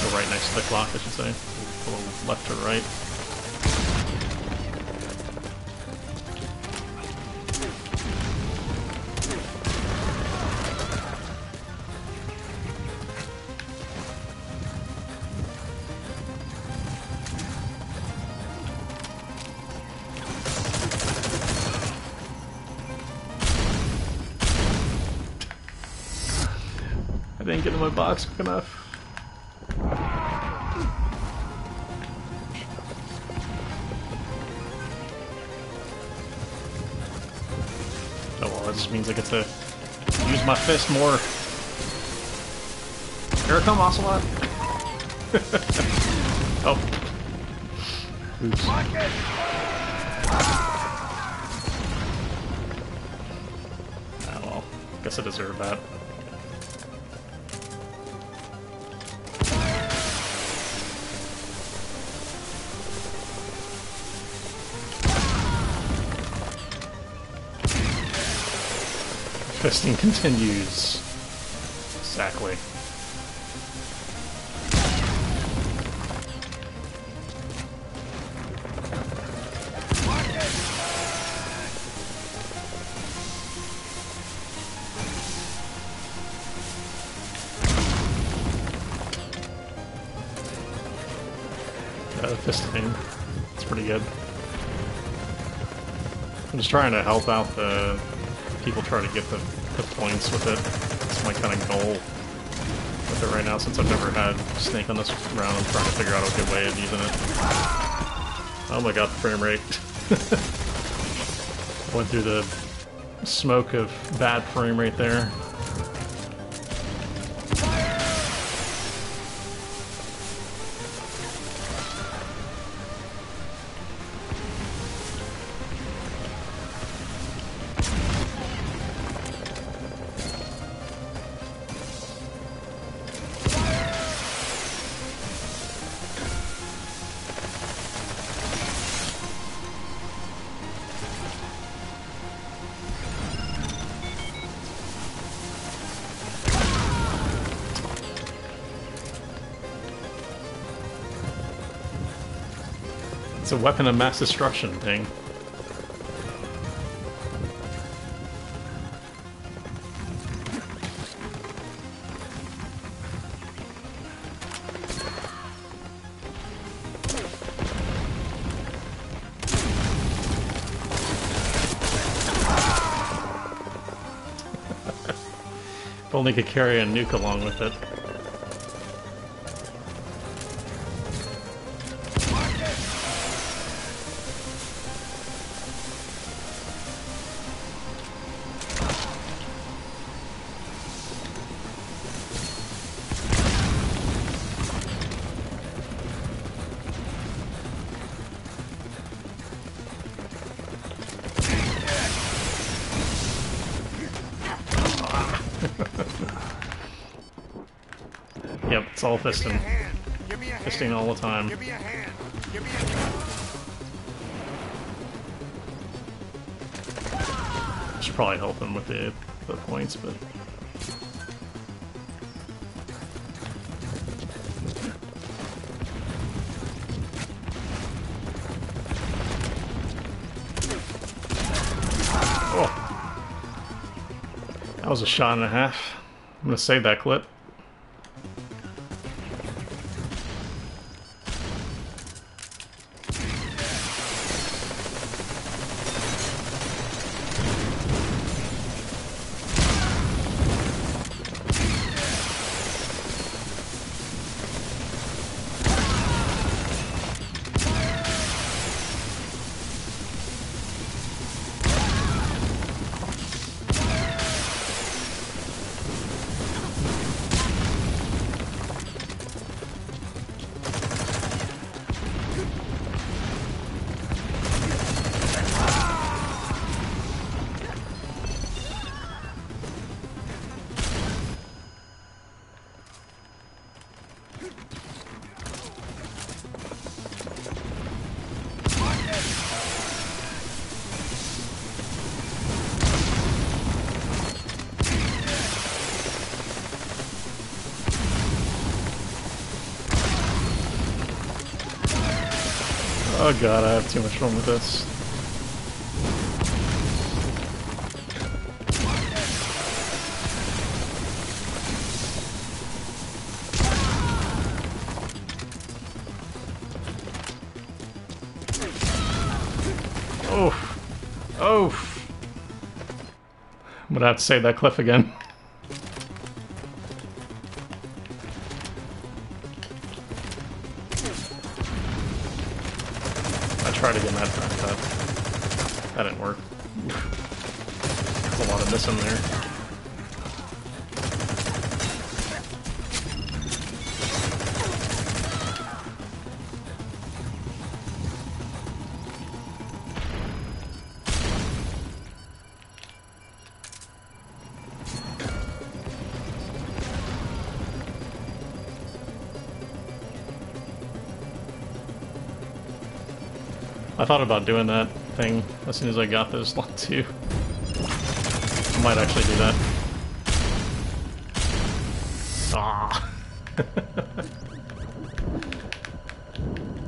Or right next to the clock, I should say. A little left or right. I didn't get in my box quick enough. Oh well, that just means I get to use my fist more. Here I come, Ocelot! Oh. Oops. Ah well, guess I deserve that. Fisting continues. Exactly. Fisting. It's pretty good. I'm just trying to help out the people try to get the points with it. That's my kind of goal with it right now, since I've never had Snake on this round. I'm trying to figure out a good way of using it. Oh my god, the frame rate. Went through the smoke of bad frame rate there. It's a weapon of mass destruction thing. If only could carry a nuke along with it. It's all fisting. Give me a hand. Fisting all the time. Give me a hand. Give me a hand. Should probably help him with the points, but... Oh! That was a shot and a half. I'm gonna save that clip. Oh god, I have too much fun with this. Oh! Oh! I'm gonna have to save that cliff again. Try to get that back up. That didn't work. There's a lot of missing there. I thought about doing that thing as soon as I got this lot too. I might actually do that. Ah.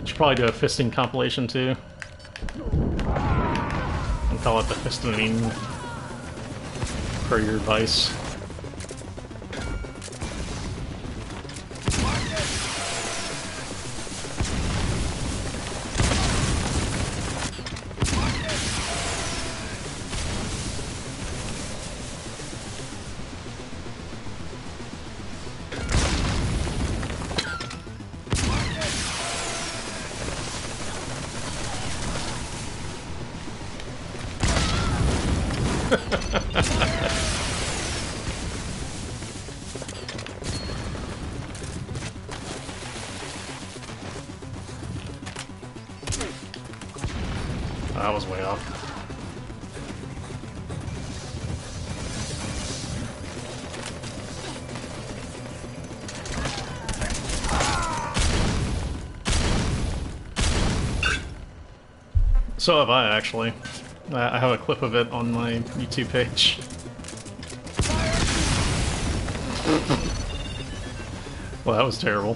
Should probably do a fisting compilation too. And call it the Fistamine per your advice. I was way off. So have I, actually. I have a clip of it on my YouTube page. Well, that was terrible.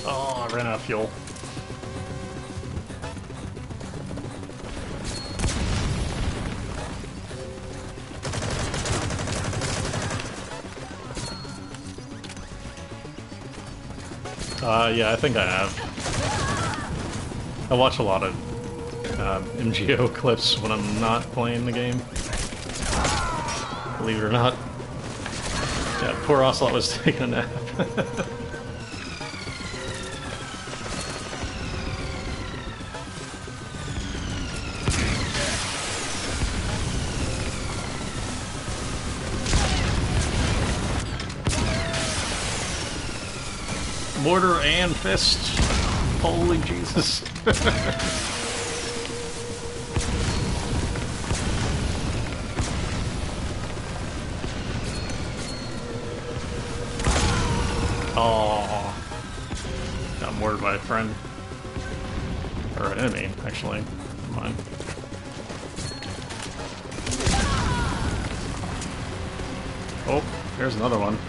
Oh, I ran out of fuel. Yeah, I think I have. I watch a lot of MGO clips when I'm not playing the game. Believe it or not. Yeah, poor Ocelot was taking a nap. Mortar and fist. Holy Jesus. Oh, got mortared by a friend. Or an enemy, actually. Never mind. Oh, there's another one. I'm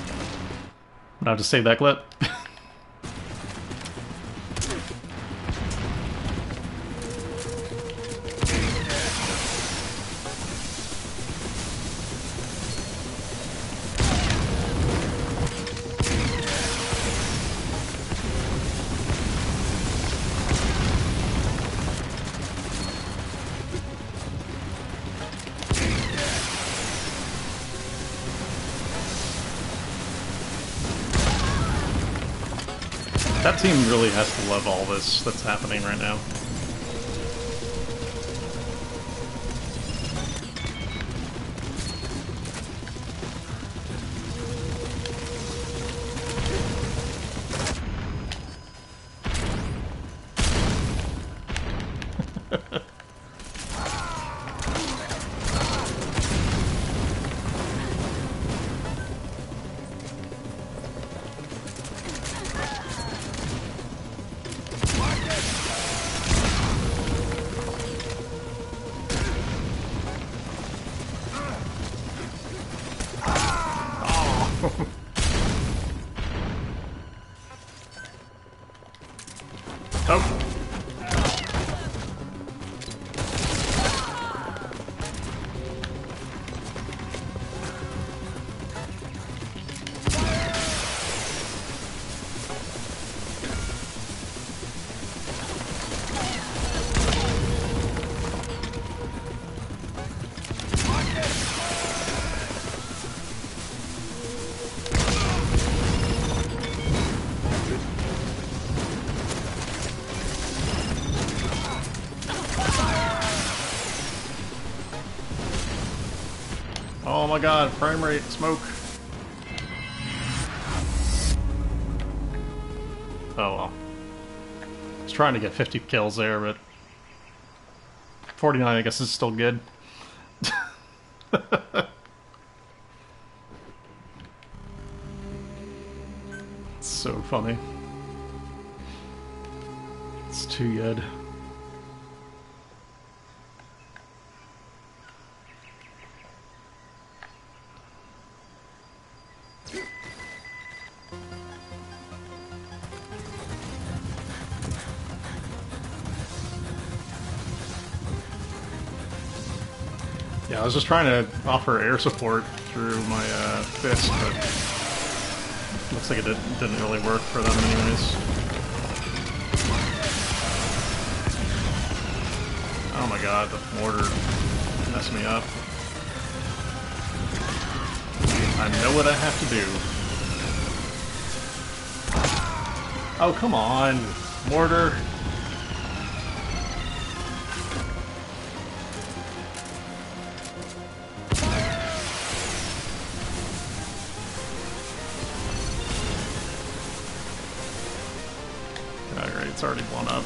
gonna have to save that clip. That team really has to love all this that's happening right now. Oh. Oh my god, frame rate, smoke. Oh well. I was trying to get 50 kills there, but 49 I guess is still good. It's so funny. It's too good. Yeah, I was just trying to offer air support through my fist, but looks like it didn't really work for them anyways. Oh my god, the mortar messed me up. I know what I have to do. Oh, come on, mortar. Alright, it's already blown up.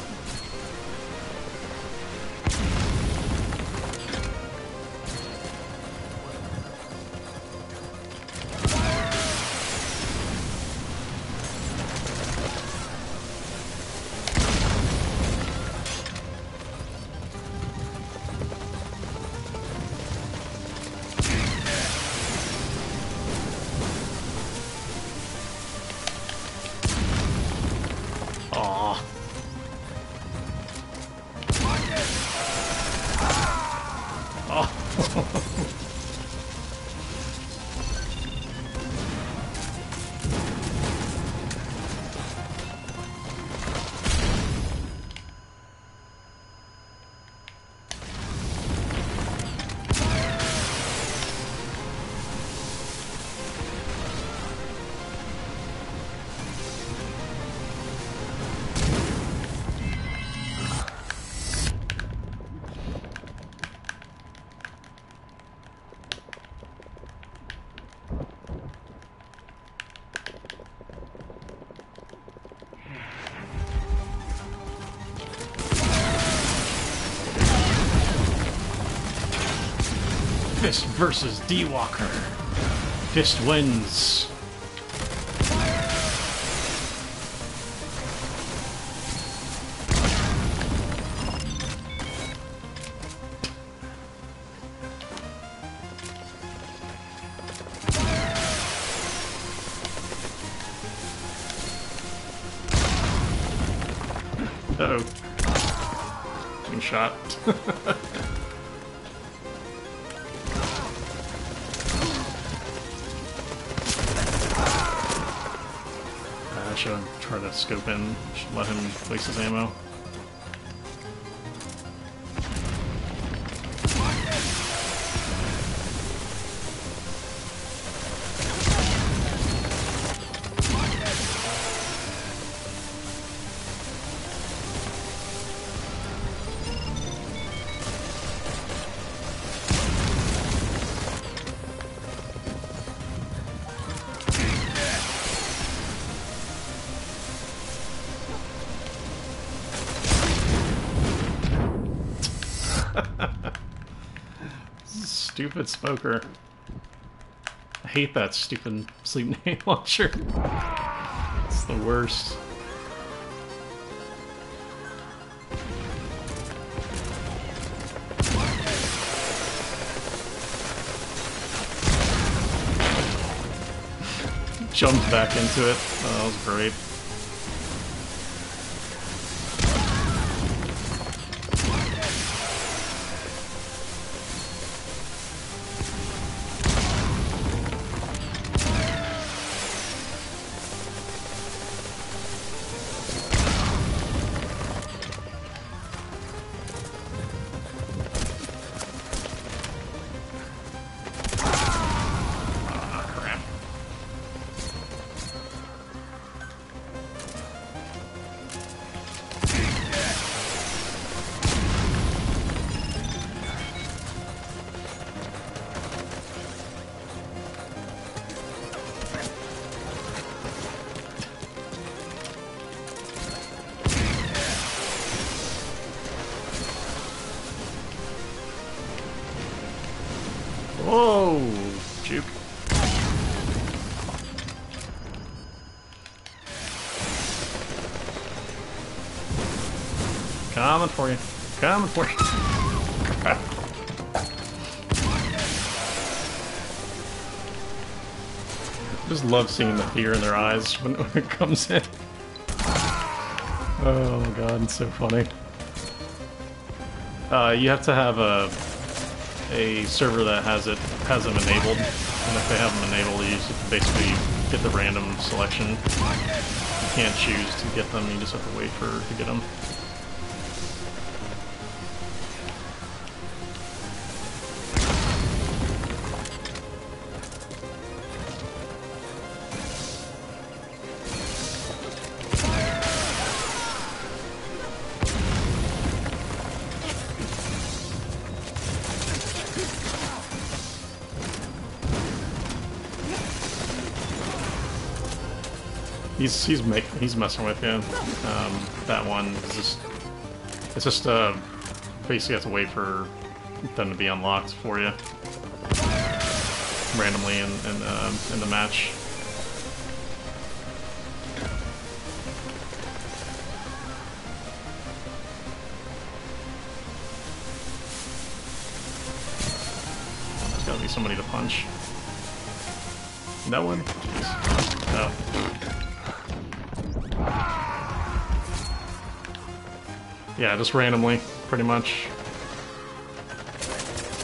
Aw. Fist versus D-Walker. Fist wins. Uh-oh. Being shot. I should try to scope in. Should let him waste his ammo. Stupid smoker. I hate that stupid sleep nade launcher. It's the worst. Jumped back into it. Oh, that was great. Whoa! Juke. Coming for you. Coming for you. Crap. Just love seeing the fear in their eyes when it comes in. Oh god, it's so funny. You have to have a server that has them enabled, and if they have them enabled, you just basically get the random selection. You can't choose to get them; you just have to wait to get them. He's messing with you. That one is just basically have to wait for them to be unlocked for you randomly in the match. There's gotta be somebody to punch. No one? Jeez. No. Yeah, just randomly, pretty much.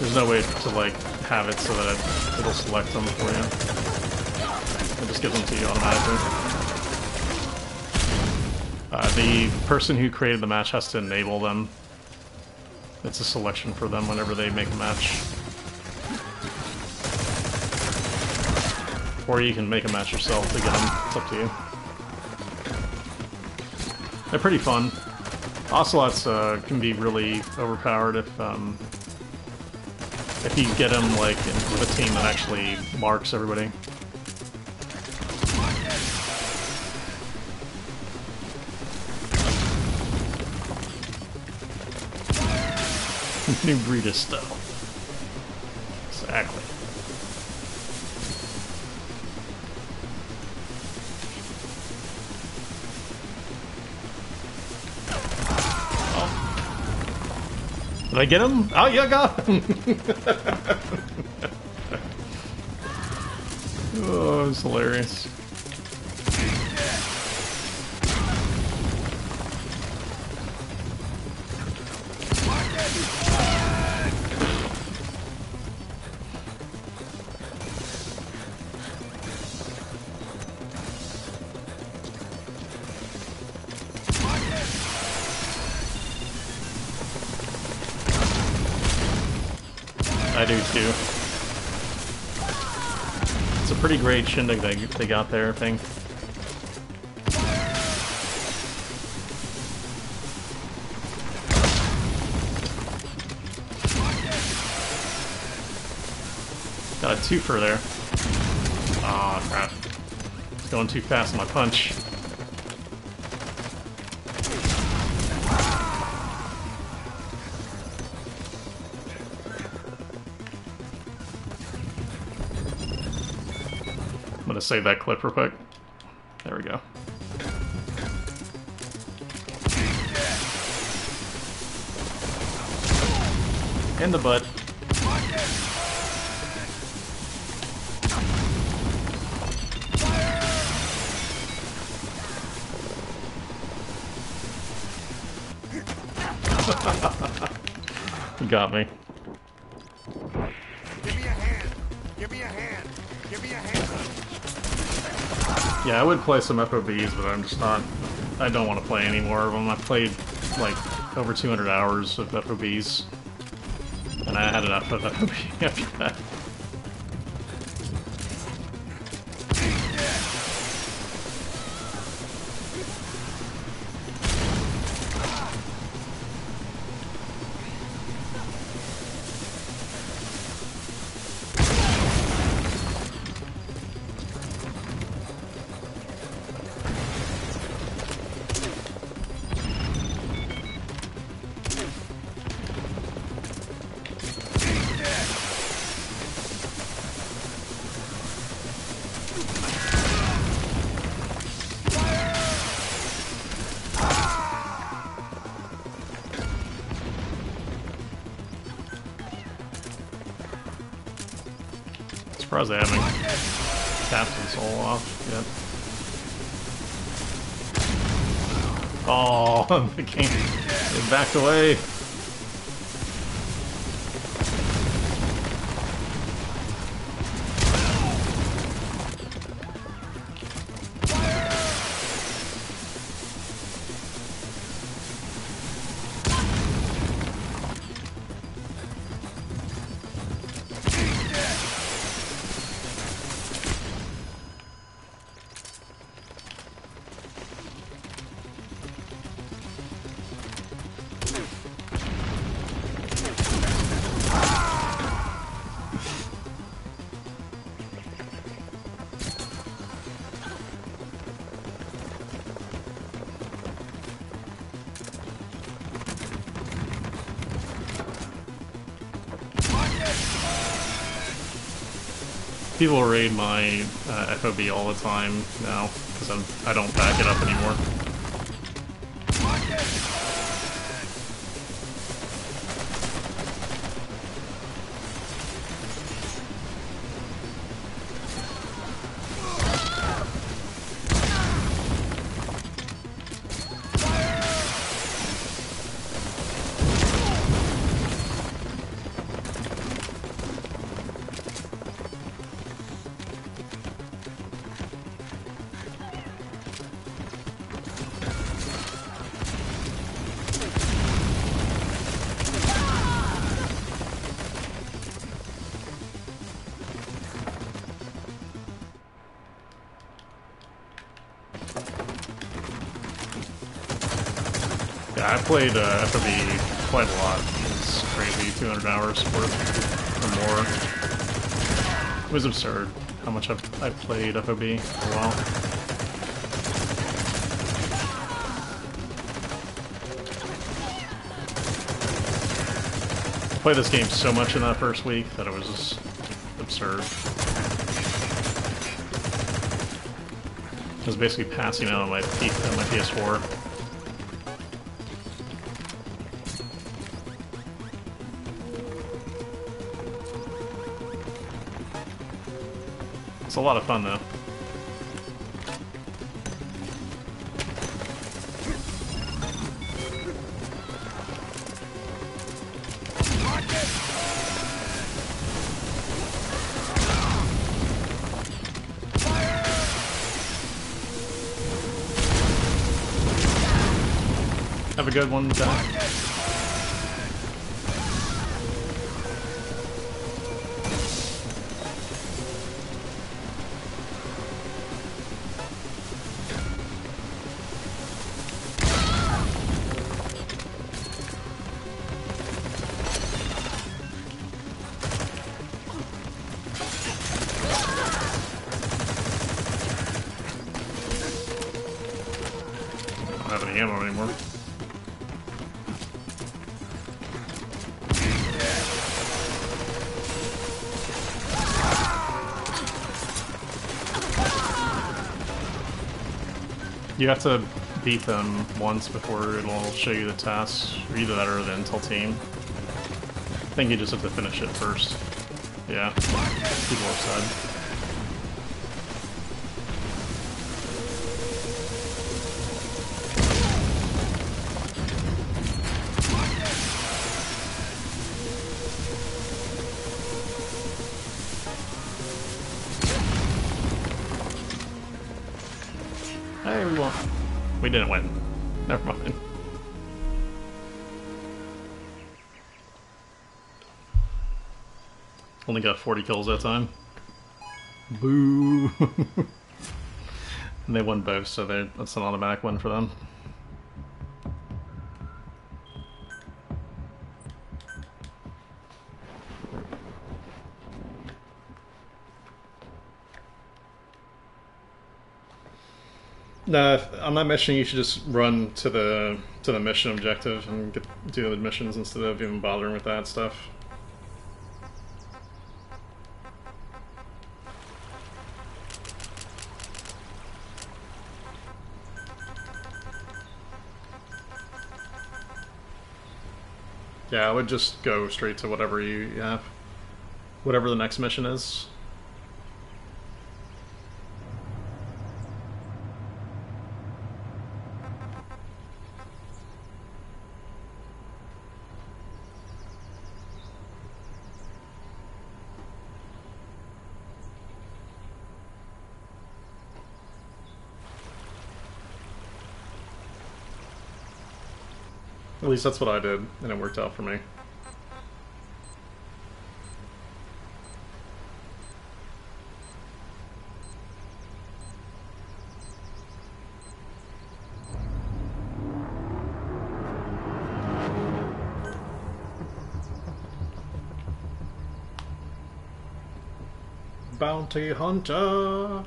There's no way to, like, have it so that it'll select them for you. It just gives them to you automatically. The person who created the match has to enable them. It's a selection for them whenever they make a match. Or you can make a match yourself to get them. It's up to you. They're pretty fun. Ocelots can be really overpowered if you get them like with a team that actually marks everybody. New breed of stuff. Did I get him? Oh, yeah, I got him! Oh, it's hilarious. I do too. It's a pretty great shindig they got there, I think. Got a twofer there. Aw, crap. It's going too fast on my punch. I'm gonna save that clip real quick. There we go. In the butt. You got me. Give me a hand. Give me a hand. Give me a hand. Yeah, I would play some FOBs, but I'm just not... I don't want to play any more of them. I played, like, over 200 hours of FOBs. And I had enough of FOB after that. Surprised they haven't Captain Soul off yet. Oh, they came. They backed away. People raid my FOB all the time now because I don't back it up anymore. Yeah, I played FOB quite a lot. It's crazy, 200 hours worth or more. It was absurd how much I've played FOB for a while. I played this game so much in that first week that it was just absurd. I was basically passing out on my PS4. a lot of fun though. Have a good one, Jack. I don't have any ammo anymore. You have to beat them once before it'll show you the tasks, or either that or the intel team. I think you just have to finish it first. Yeah, people have said. Hey, we won. We didn't win. Never mind. Only got 40 kills that time. Boo! And they won both, so that's an automatic win for them. No, on that mission you should just run to the mission objective and do the missions instead of even bothering with that stuff. Yeah, I would just go straight to whatever you have. Whatever the next mission is. At least that's what I did, and it worked out for me. Bounty Hunter!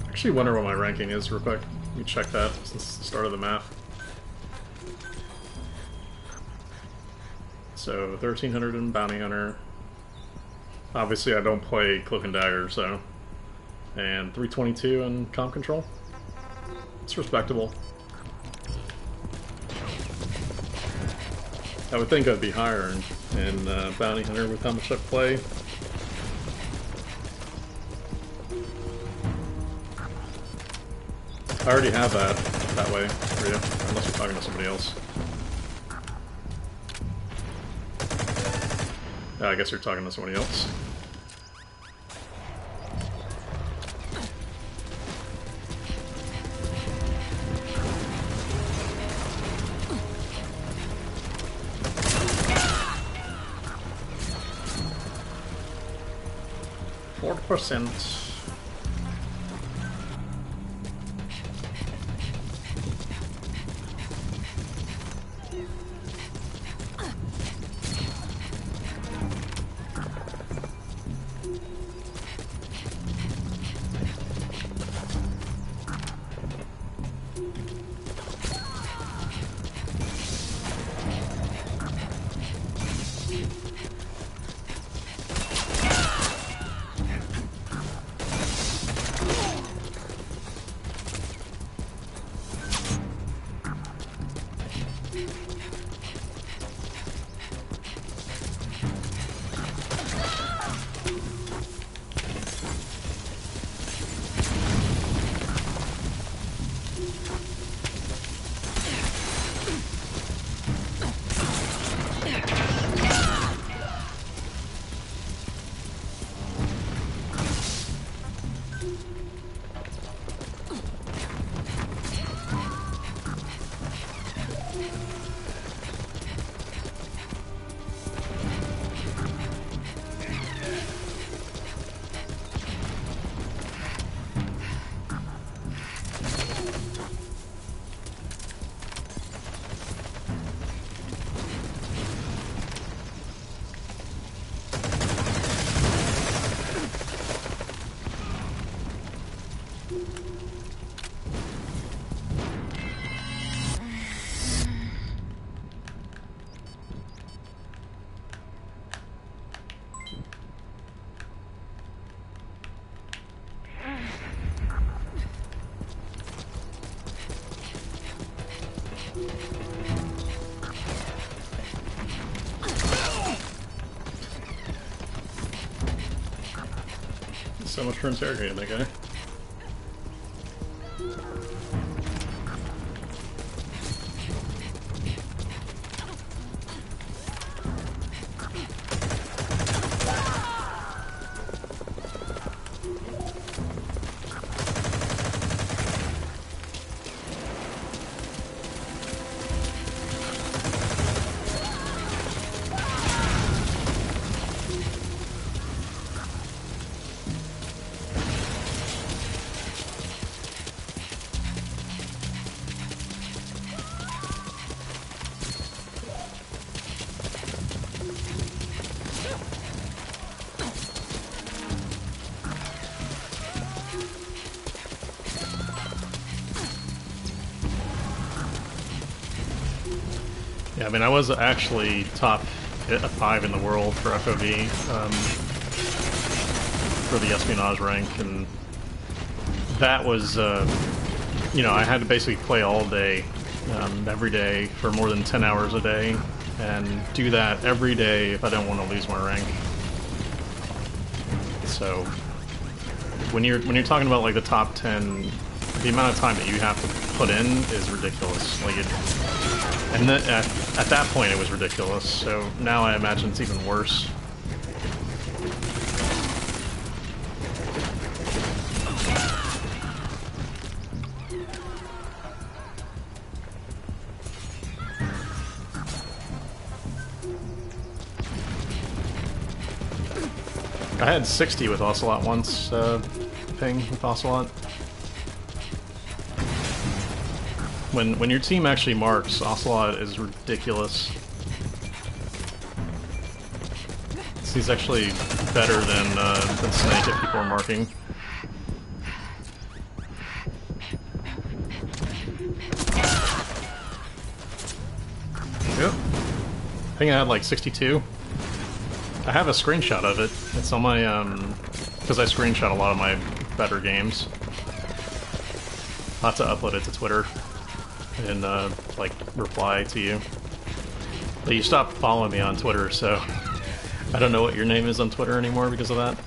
Actually wonder what my ranking is real quick. Let me check that since the start of the map. So 1300 in Bounty Hunter. Obviously I don't play Cloak and Dagger, so. And 322 in Comp Control. It's respectable. I would think I'd be higher in Bounty Hunter with how much I play. I already have that way for you, unless you're talking to somebody else. I guess you're talking to somebody else. %. So much for interrogating that guy. Yeah, I mean, I was actually top 5 in the world for FOV, for the espionage rank, and that was, you know, I had to basically play all day, every day, for more than 10 hours a day, and do that every day if I don't want to lose my rank. So, when you're talking about, like, the top 10, the amount of time that you have to put in is ridiculous. Like, and at that point it was ridiculous, so now I imagine it's even worse. I had 60 with Ocelot once, ping with Ocelot. When your team actually marks, Ocelot is ridiculous. He's actually better than Snake if people are marking. Yep. I think I had like 62. I have a screenshot of it. It's on my, because I screenshot a lot of my better games. I'll have to upload it to Twitter and, like, reply to you. But you stopped following me on Twitter, so I don't know what your name is on Twitter anymore because of that.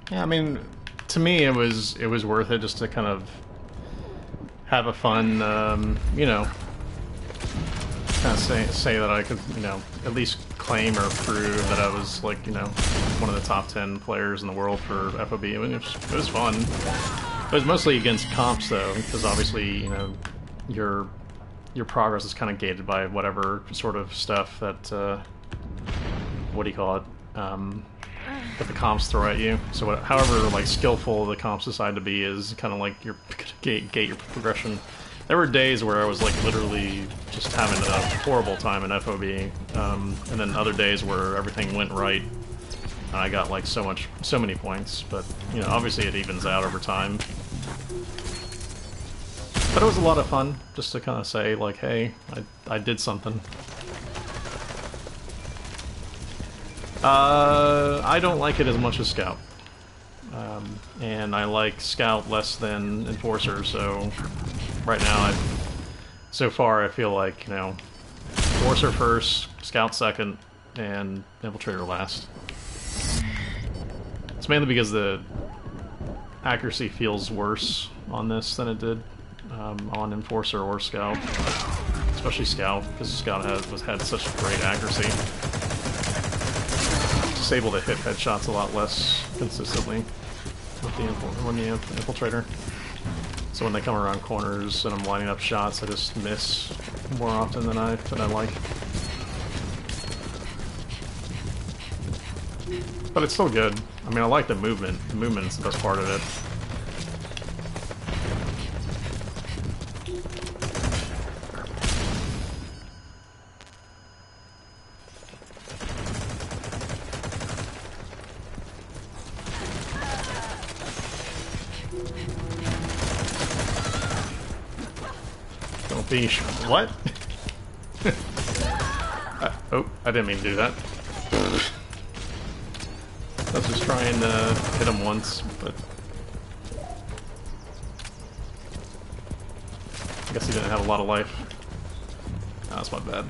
Yeah, I mean, to me it was worth it just to kind of have a fun, you know, kind of say that I could, you know, at least claim or prove that I was, like, you know, one of the top 10 players in the world for FOB. I mean, it was fun. It was mostly against comps though, because obviously, you know, your progress is kind of gated by whatever sort of stuff that, what do you call it? That the comps throw at you. So however, like, skillful the comps decide to be is kind of like your gate your progression. There were days where I was, like, literally just having a horrible time in FOB, and then other days where everything went right and I got, like, so many points. But, you know, obviously it evens out over time. But it was a lot of fun just to kind of say, like, hey, I did something. I don't like it as much as Scout. And I like Scout less than Enforcer, so right now so far I feel like, you know, Enforcer first, Scout second, and Infiltrator last. It's mainly because the accuracy feels worse on this than it did on Enforcer or Scout. Especially Scout, because Scout had such great accuracy. It's able to hit headshots a lot less consistently with the Infiltrator. So when they come around corners and I'm lining up shots, I just miss more often than I like. But it's still good. I mean, I like the movement. The movement's the best part of it. Don't be what? Oh, I didn't mean to do that. I was just trying to hit him once, but I guess he didn't have a lot of life. Oh, that's my bad.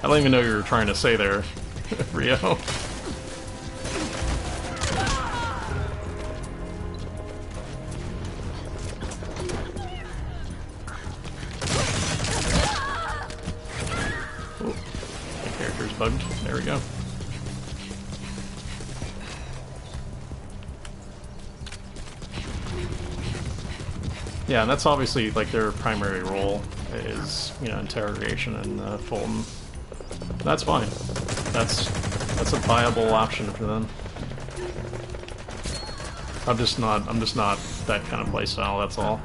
I don't even know what you were trying to say there, Rio. Bugged. There we go. Yeah, and that's obviously like their primary role is, you know, interrogation and Fulton. That's fine. That's a viable option for them. I'm just not that kind of playstyle. That's all.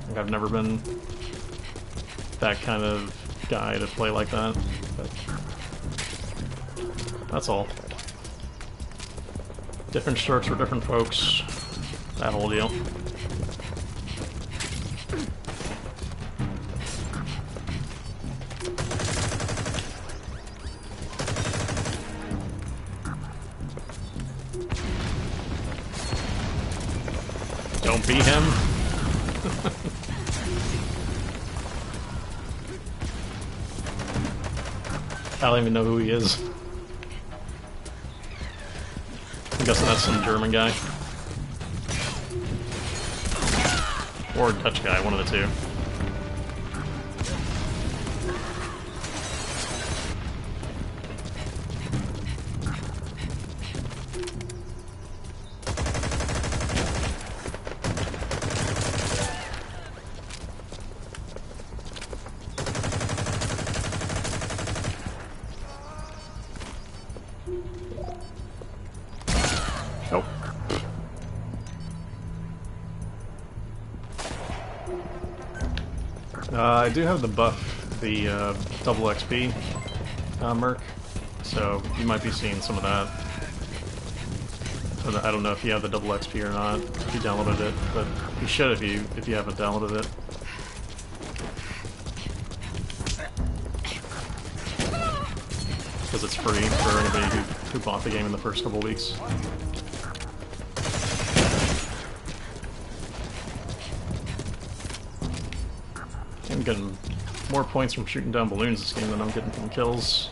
Like, I've never been that kind of guy to play like that. But that's all. Different strokes for different folks. That whole deal. Don't be him. I don't even know who he is. I'm guessing that's some German guy. Or Dutch guy, one of the two. Oh. I do have the buff, the double XP merc, so you might be seeing some of that. I don't know if you have the double XP or not, if you downloaded it, but you should if you haven't downloaded it. Because it's free for anybody who bought the game in the first couple weeks. I'm getting more points from shooting down balloons this game than I'm getting from kills.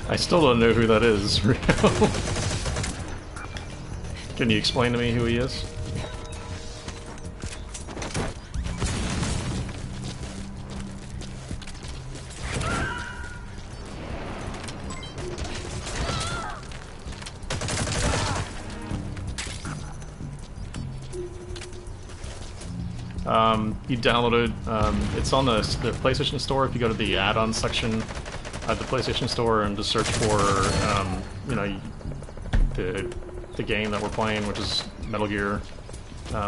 I still don't know who that is, Rio. Can you explain to me who he is? You downloaded, it's on the PlayStation Store. If you go to the add-on section at the PlayStation Store and just search for, you know, the game that we're playing, which is Metal Gear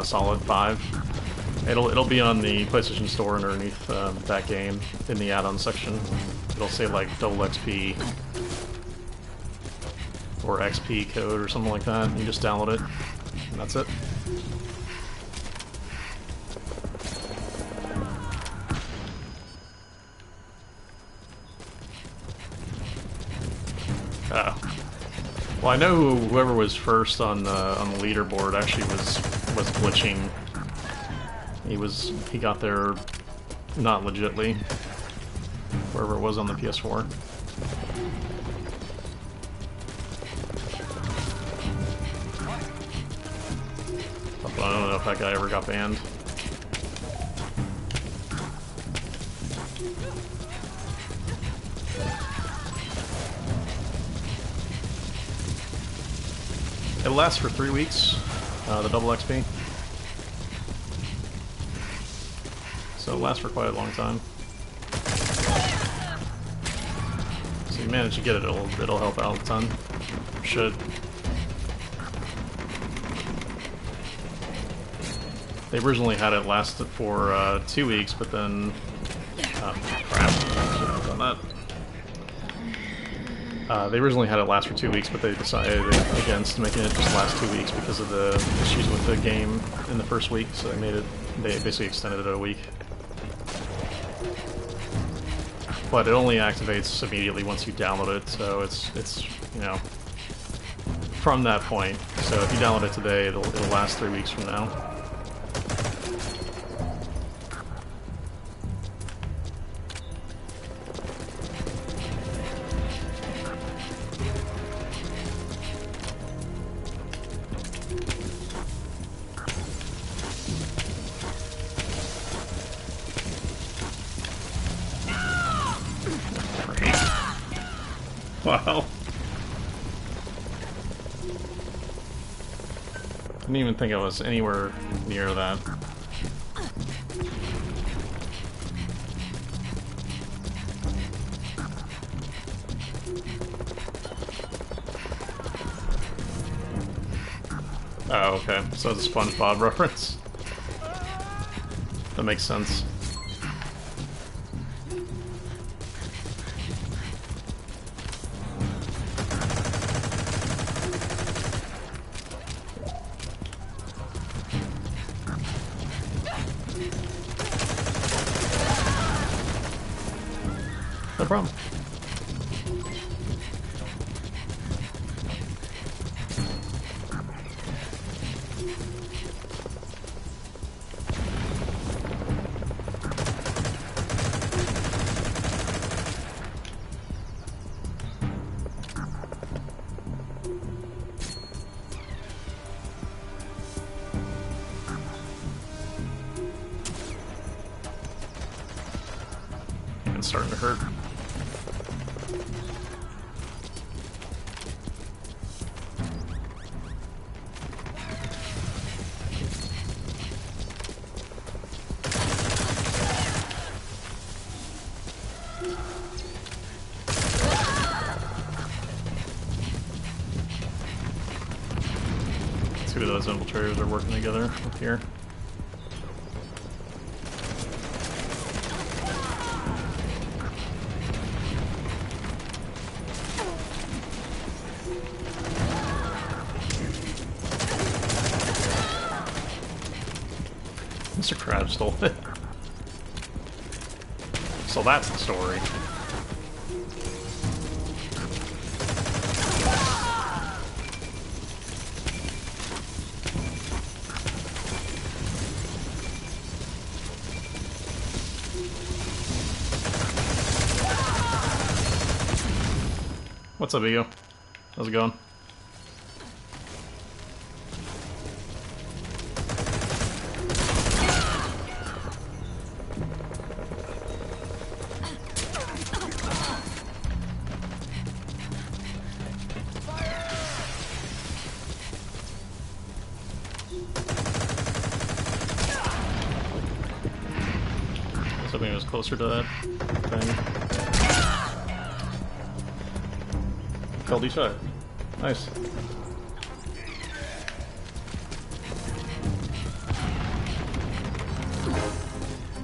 Solid 5. It'll be on the PlayStation Store underneath that game in the add-on section. It'll say like double XP or XP code or something like that. You just download it, and that's it. Well, I know whoever was first on the leaderboard actually was glitching. He got there not legitly. Wherever it was on the PS4. I don't know if that guy ever got banned. It lasts for 3 weeks, the double XP. So it lasts for quite a long time. So you manage to get it, it'll help out a ton. Should. They originally had it last for 2 weeks, but then... Oh, crap. Should have done that. They originally had it last for 2 weeks, but they decided against making it just last 2 weeks because of the issues with the game in the first week, so they basically extended it a week. But it only activates immediately once you download it, so it's you know, from that point. So if you download it today, it'll last 3 weeks from now. Wow. Didn't even think I was anywhere near that. Oh, okay. So it's a SpongeBob reference. That makes sense. No problem. It's starting to hurt. Two of those infiltrators are working together up here. Mr. Krabs stole it. So that's the story. What's up, Ego? How's it going? I was hoping it was closer to that thing. Called each other. Nice.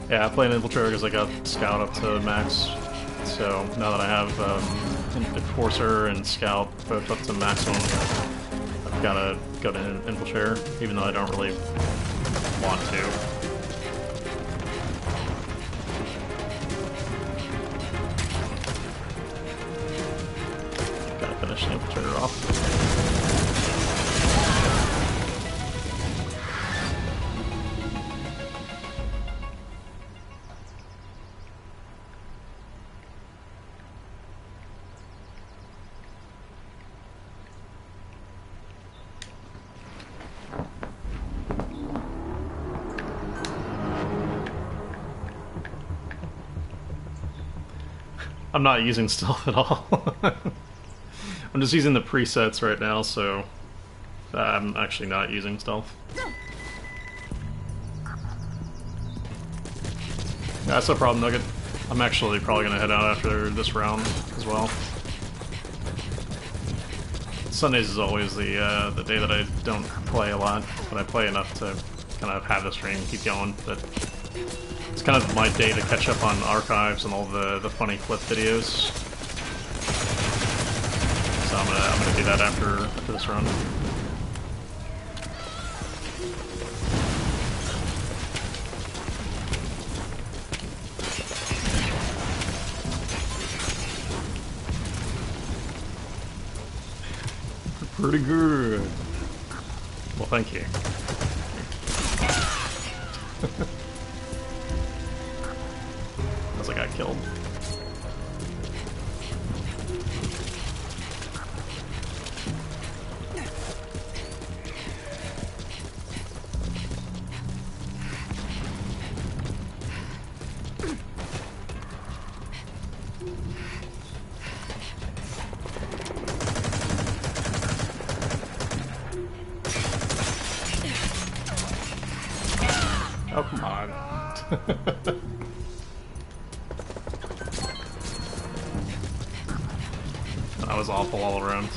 Yeah, I play an infiltrator because I got Scout up to max. So now that I have Enforcer and Scout both up to maximum, I've got to go to Infiltrator, even though I don't really want to. Finish the infiltrator off. I'm not using stealth at all. I'm just using the presets right now, so I'm actually not using stealth. That's no problem, Nugget. I'm actually probably gonna head out after this round as well. Sundays is always the day that I don't play a lot, but I play enough to kind of have the stream keep going. But it's kind of my day to catch up on archives and all the funny clip videos. So I'm gonna do that after this run. Pretty good. Well, thank you. As I got killed. Oh, come on. That was awful all around.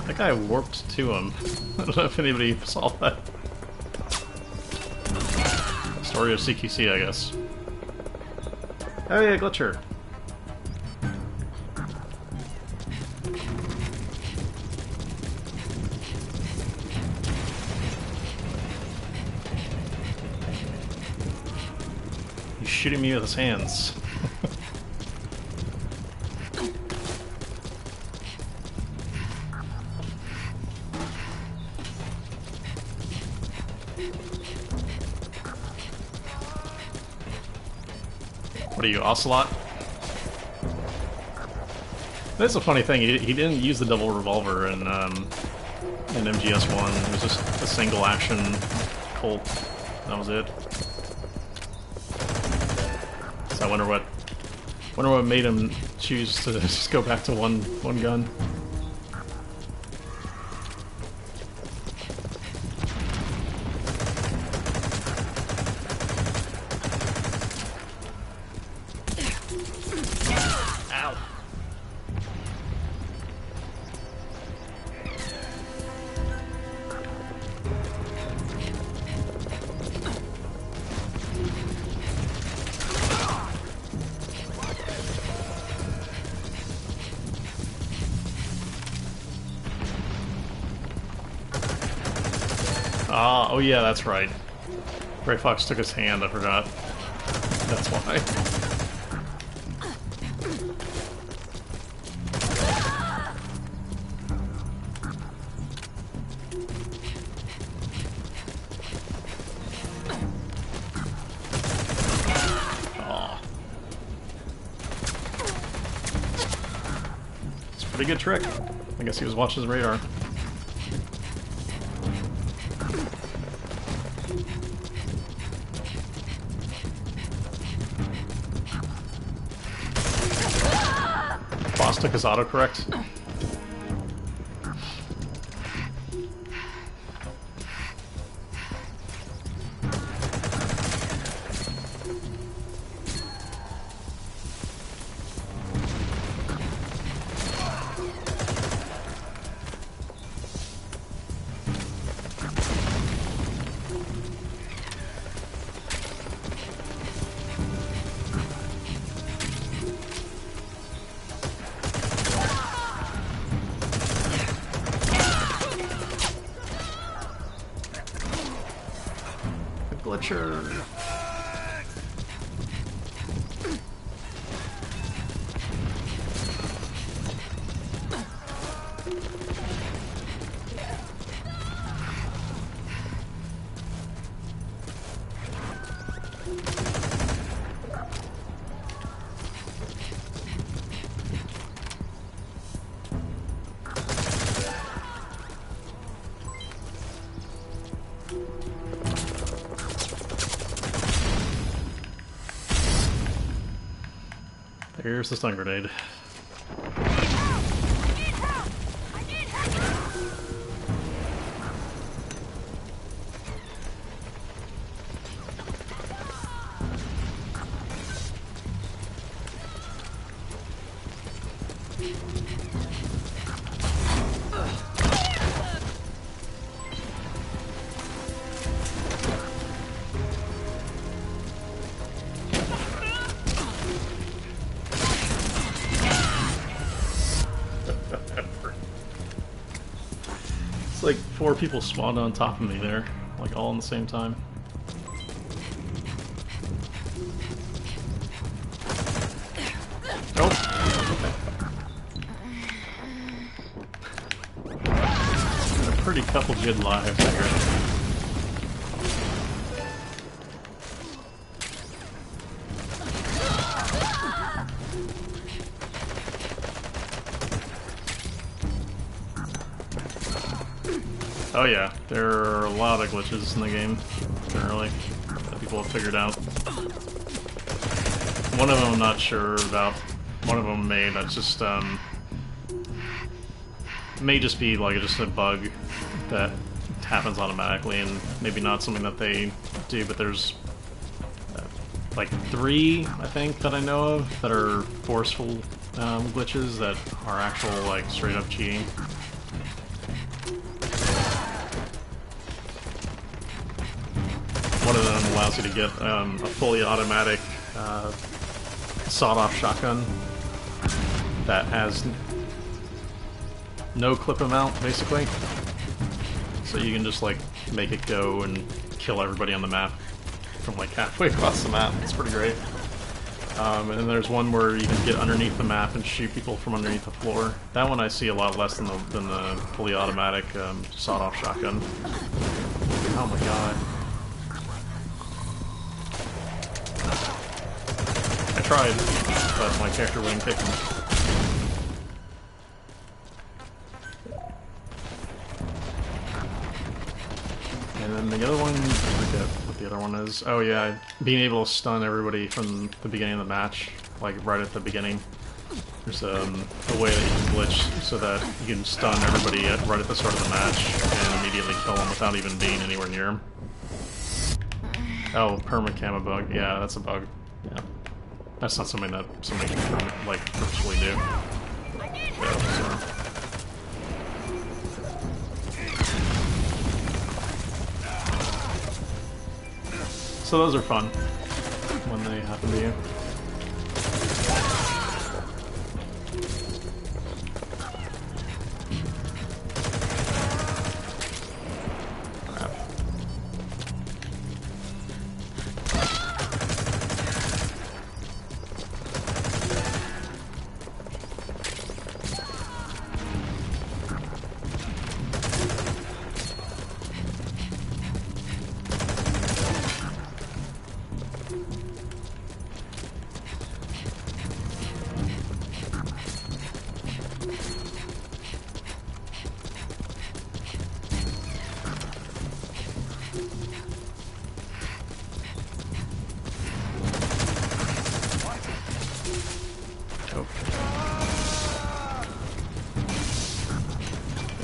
That guy warped to him. I don't know if anybody saw that. Story of CQC, I guess. Oh yeah, Glitcher. He's shooting me with his hands. What are you, Ocelot? That's a funny thing, he didn't use the double revolver in MGS1. It was just a single action Colt. That was it. So I wonder what made him choose to just go back to one gun. Oh yeah, that's right. Gray Fox took his hand, I forgot. That's why. Oh. It's a pretty good trick. I guess he was watching his radar. Boss took his autocorrect. Glitcher! Here's the stun grenade. It's like 4 people spawned on top of me there, like all in the same time. Oh! A pretty couple good lives there. Oh yeah, there are a lot of glitches in the game, generally, that people have figured out. One of them I'm not sure about. One of them may just be like just a bug that happens automatically, and maybe not something that they do. But there's like 3, I think, that I know of that are forceful glitches that are actual like straight up cheating. One of them allows you to get a fully automatic sawed-off shotgun that has no clip amount, basically. So you can just like make it go and kill everybody on the map from like halfway across the map. It's pretty great. And then there's one where you can get underneath the map and shoot people from underneath the floor. That one I see a lot less than the fully automatic sawed-off shotgun. Oh my god. I tried, but my character wouldn't kick him. And then the other one, I forget what the other one is. Oh yeah, being able to stun everybody from the beginning of the match, like right at the beginning. There's a way that you can glitch so that you can stun everybody right at the start of the match and immediately kill them without even being anywhere near them. Oh, perma-camo bug. Yeah, that's a bug. Yeah. That's not something that somebody can like purposefully do. Yeah, so those are fun when they happen to you.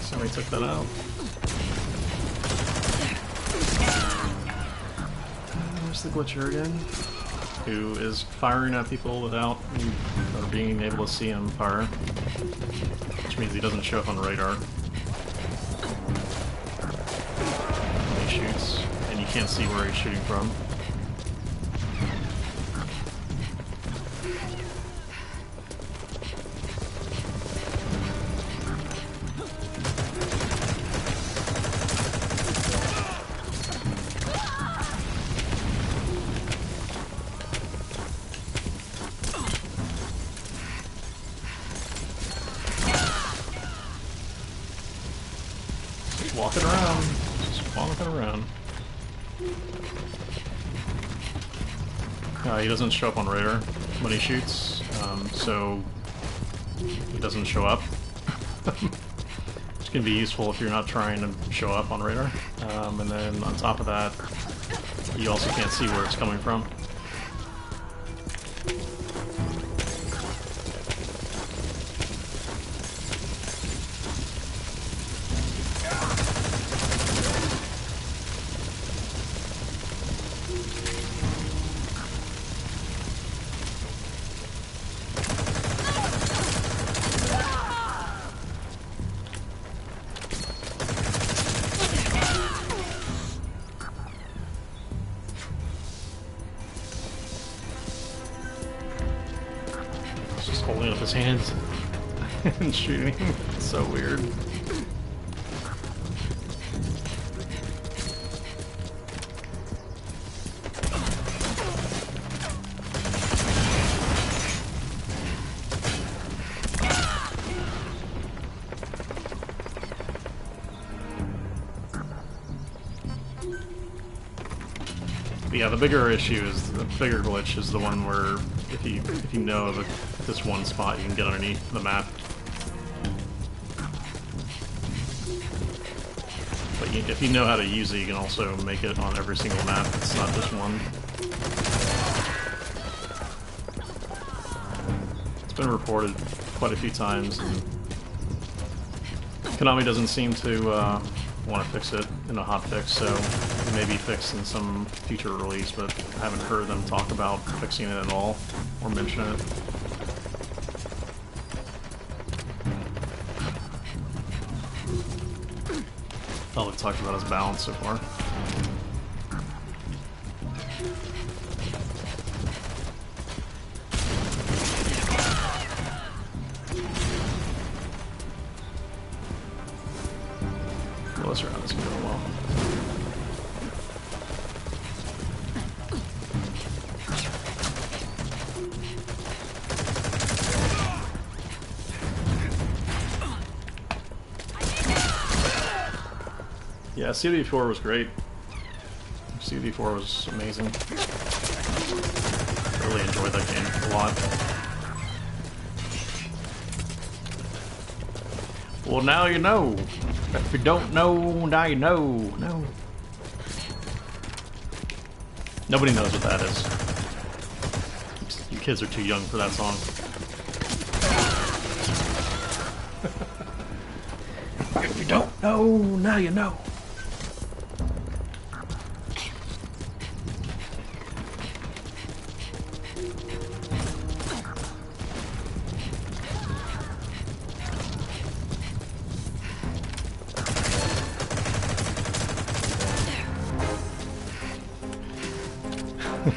Somebody took that out. There's the glitcher again, who is firing at people without or being able to see him fire, which means he doesn't show up on radar. He shoots, and you can't see where he's shooting from. Just walking around. Just walking around. He doesn't show up on radar when he shoots, so he doesn't show up. Which can be useful if you're not trying to show up on radar. And then on top of that, you also can't see where it's coming from. Holding up his hands and shooting. It's so weird. But yeah, the bigger issue is the bigger glitch is the one where if you know that this one spot you can get underneath the map. But if you know how to use it, you can also make it on every single map. It's not just one. It's been reported quite a few times, and Konami doesn't seem to want to fix it in a hotfix, so it may be fixed in some future release, but I haven't heard them talk about fixing it at all, or mention it. All they've talked about is balance so far. Closer around this is going well. Yeah, COD4 was great. COD4 was amazing. I really enjoyed that game a lot. Well, now you know. If you don't know, now you know. No. Nobody knows what that is. You kids are too young for that song. If you don't know, now you know.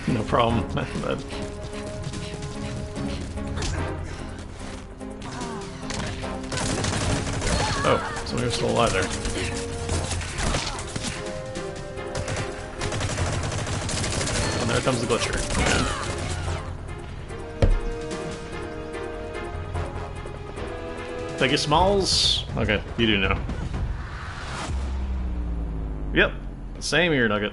No problem. But oh, somebody's still alive there. And there comes the glitcher. Thank you, Smalls. Okay, you do know. Yep, same here, Nugget.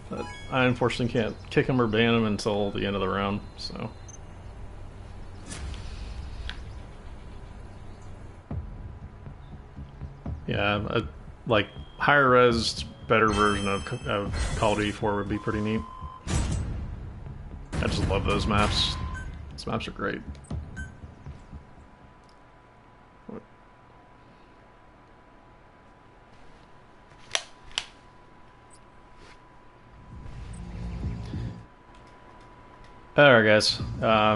But I unfortunately can't kick him or ban him until the end of the round, so. Yeah, a, like, higher res, better version of Call of Duty 4 would be pretty neat. I just love those maps. Those maps are great. Alright guys,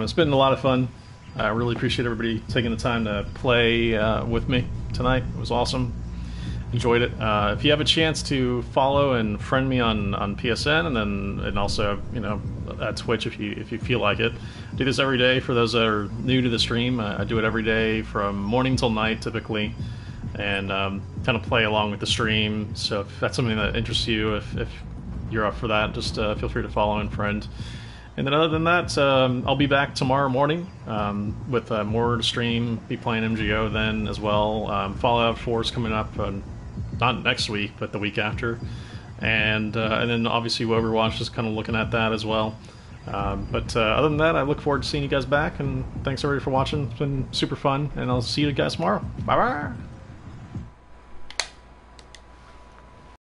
it's been a lot of fun. I really appreciate everybody taking the time to play with me tonight. It was awesome. Enjoyed it. If you have a chance to follow and friend me on PSN, and also, you know, at Twitch if you feel like it. I do this every day for those that are new to the stream. I do it every day from morning till night typically, and kind of play along with the stream. So if that's something that interests you, if you're up for that, just feel free to follow and friend. And then other than that, I'll be back tomorrow morning with more to stream. Be playing MGO then as well. Fallout 4 is coming up, not next week, but the week after. And then obviously Overwatch is kind of looking at that as well. But other than that, I look forward to seeing you guys back. And thanks everybody for watching. It's been super fun. And I'll see you guys tomorrow. Bye-bye.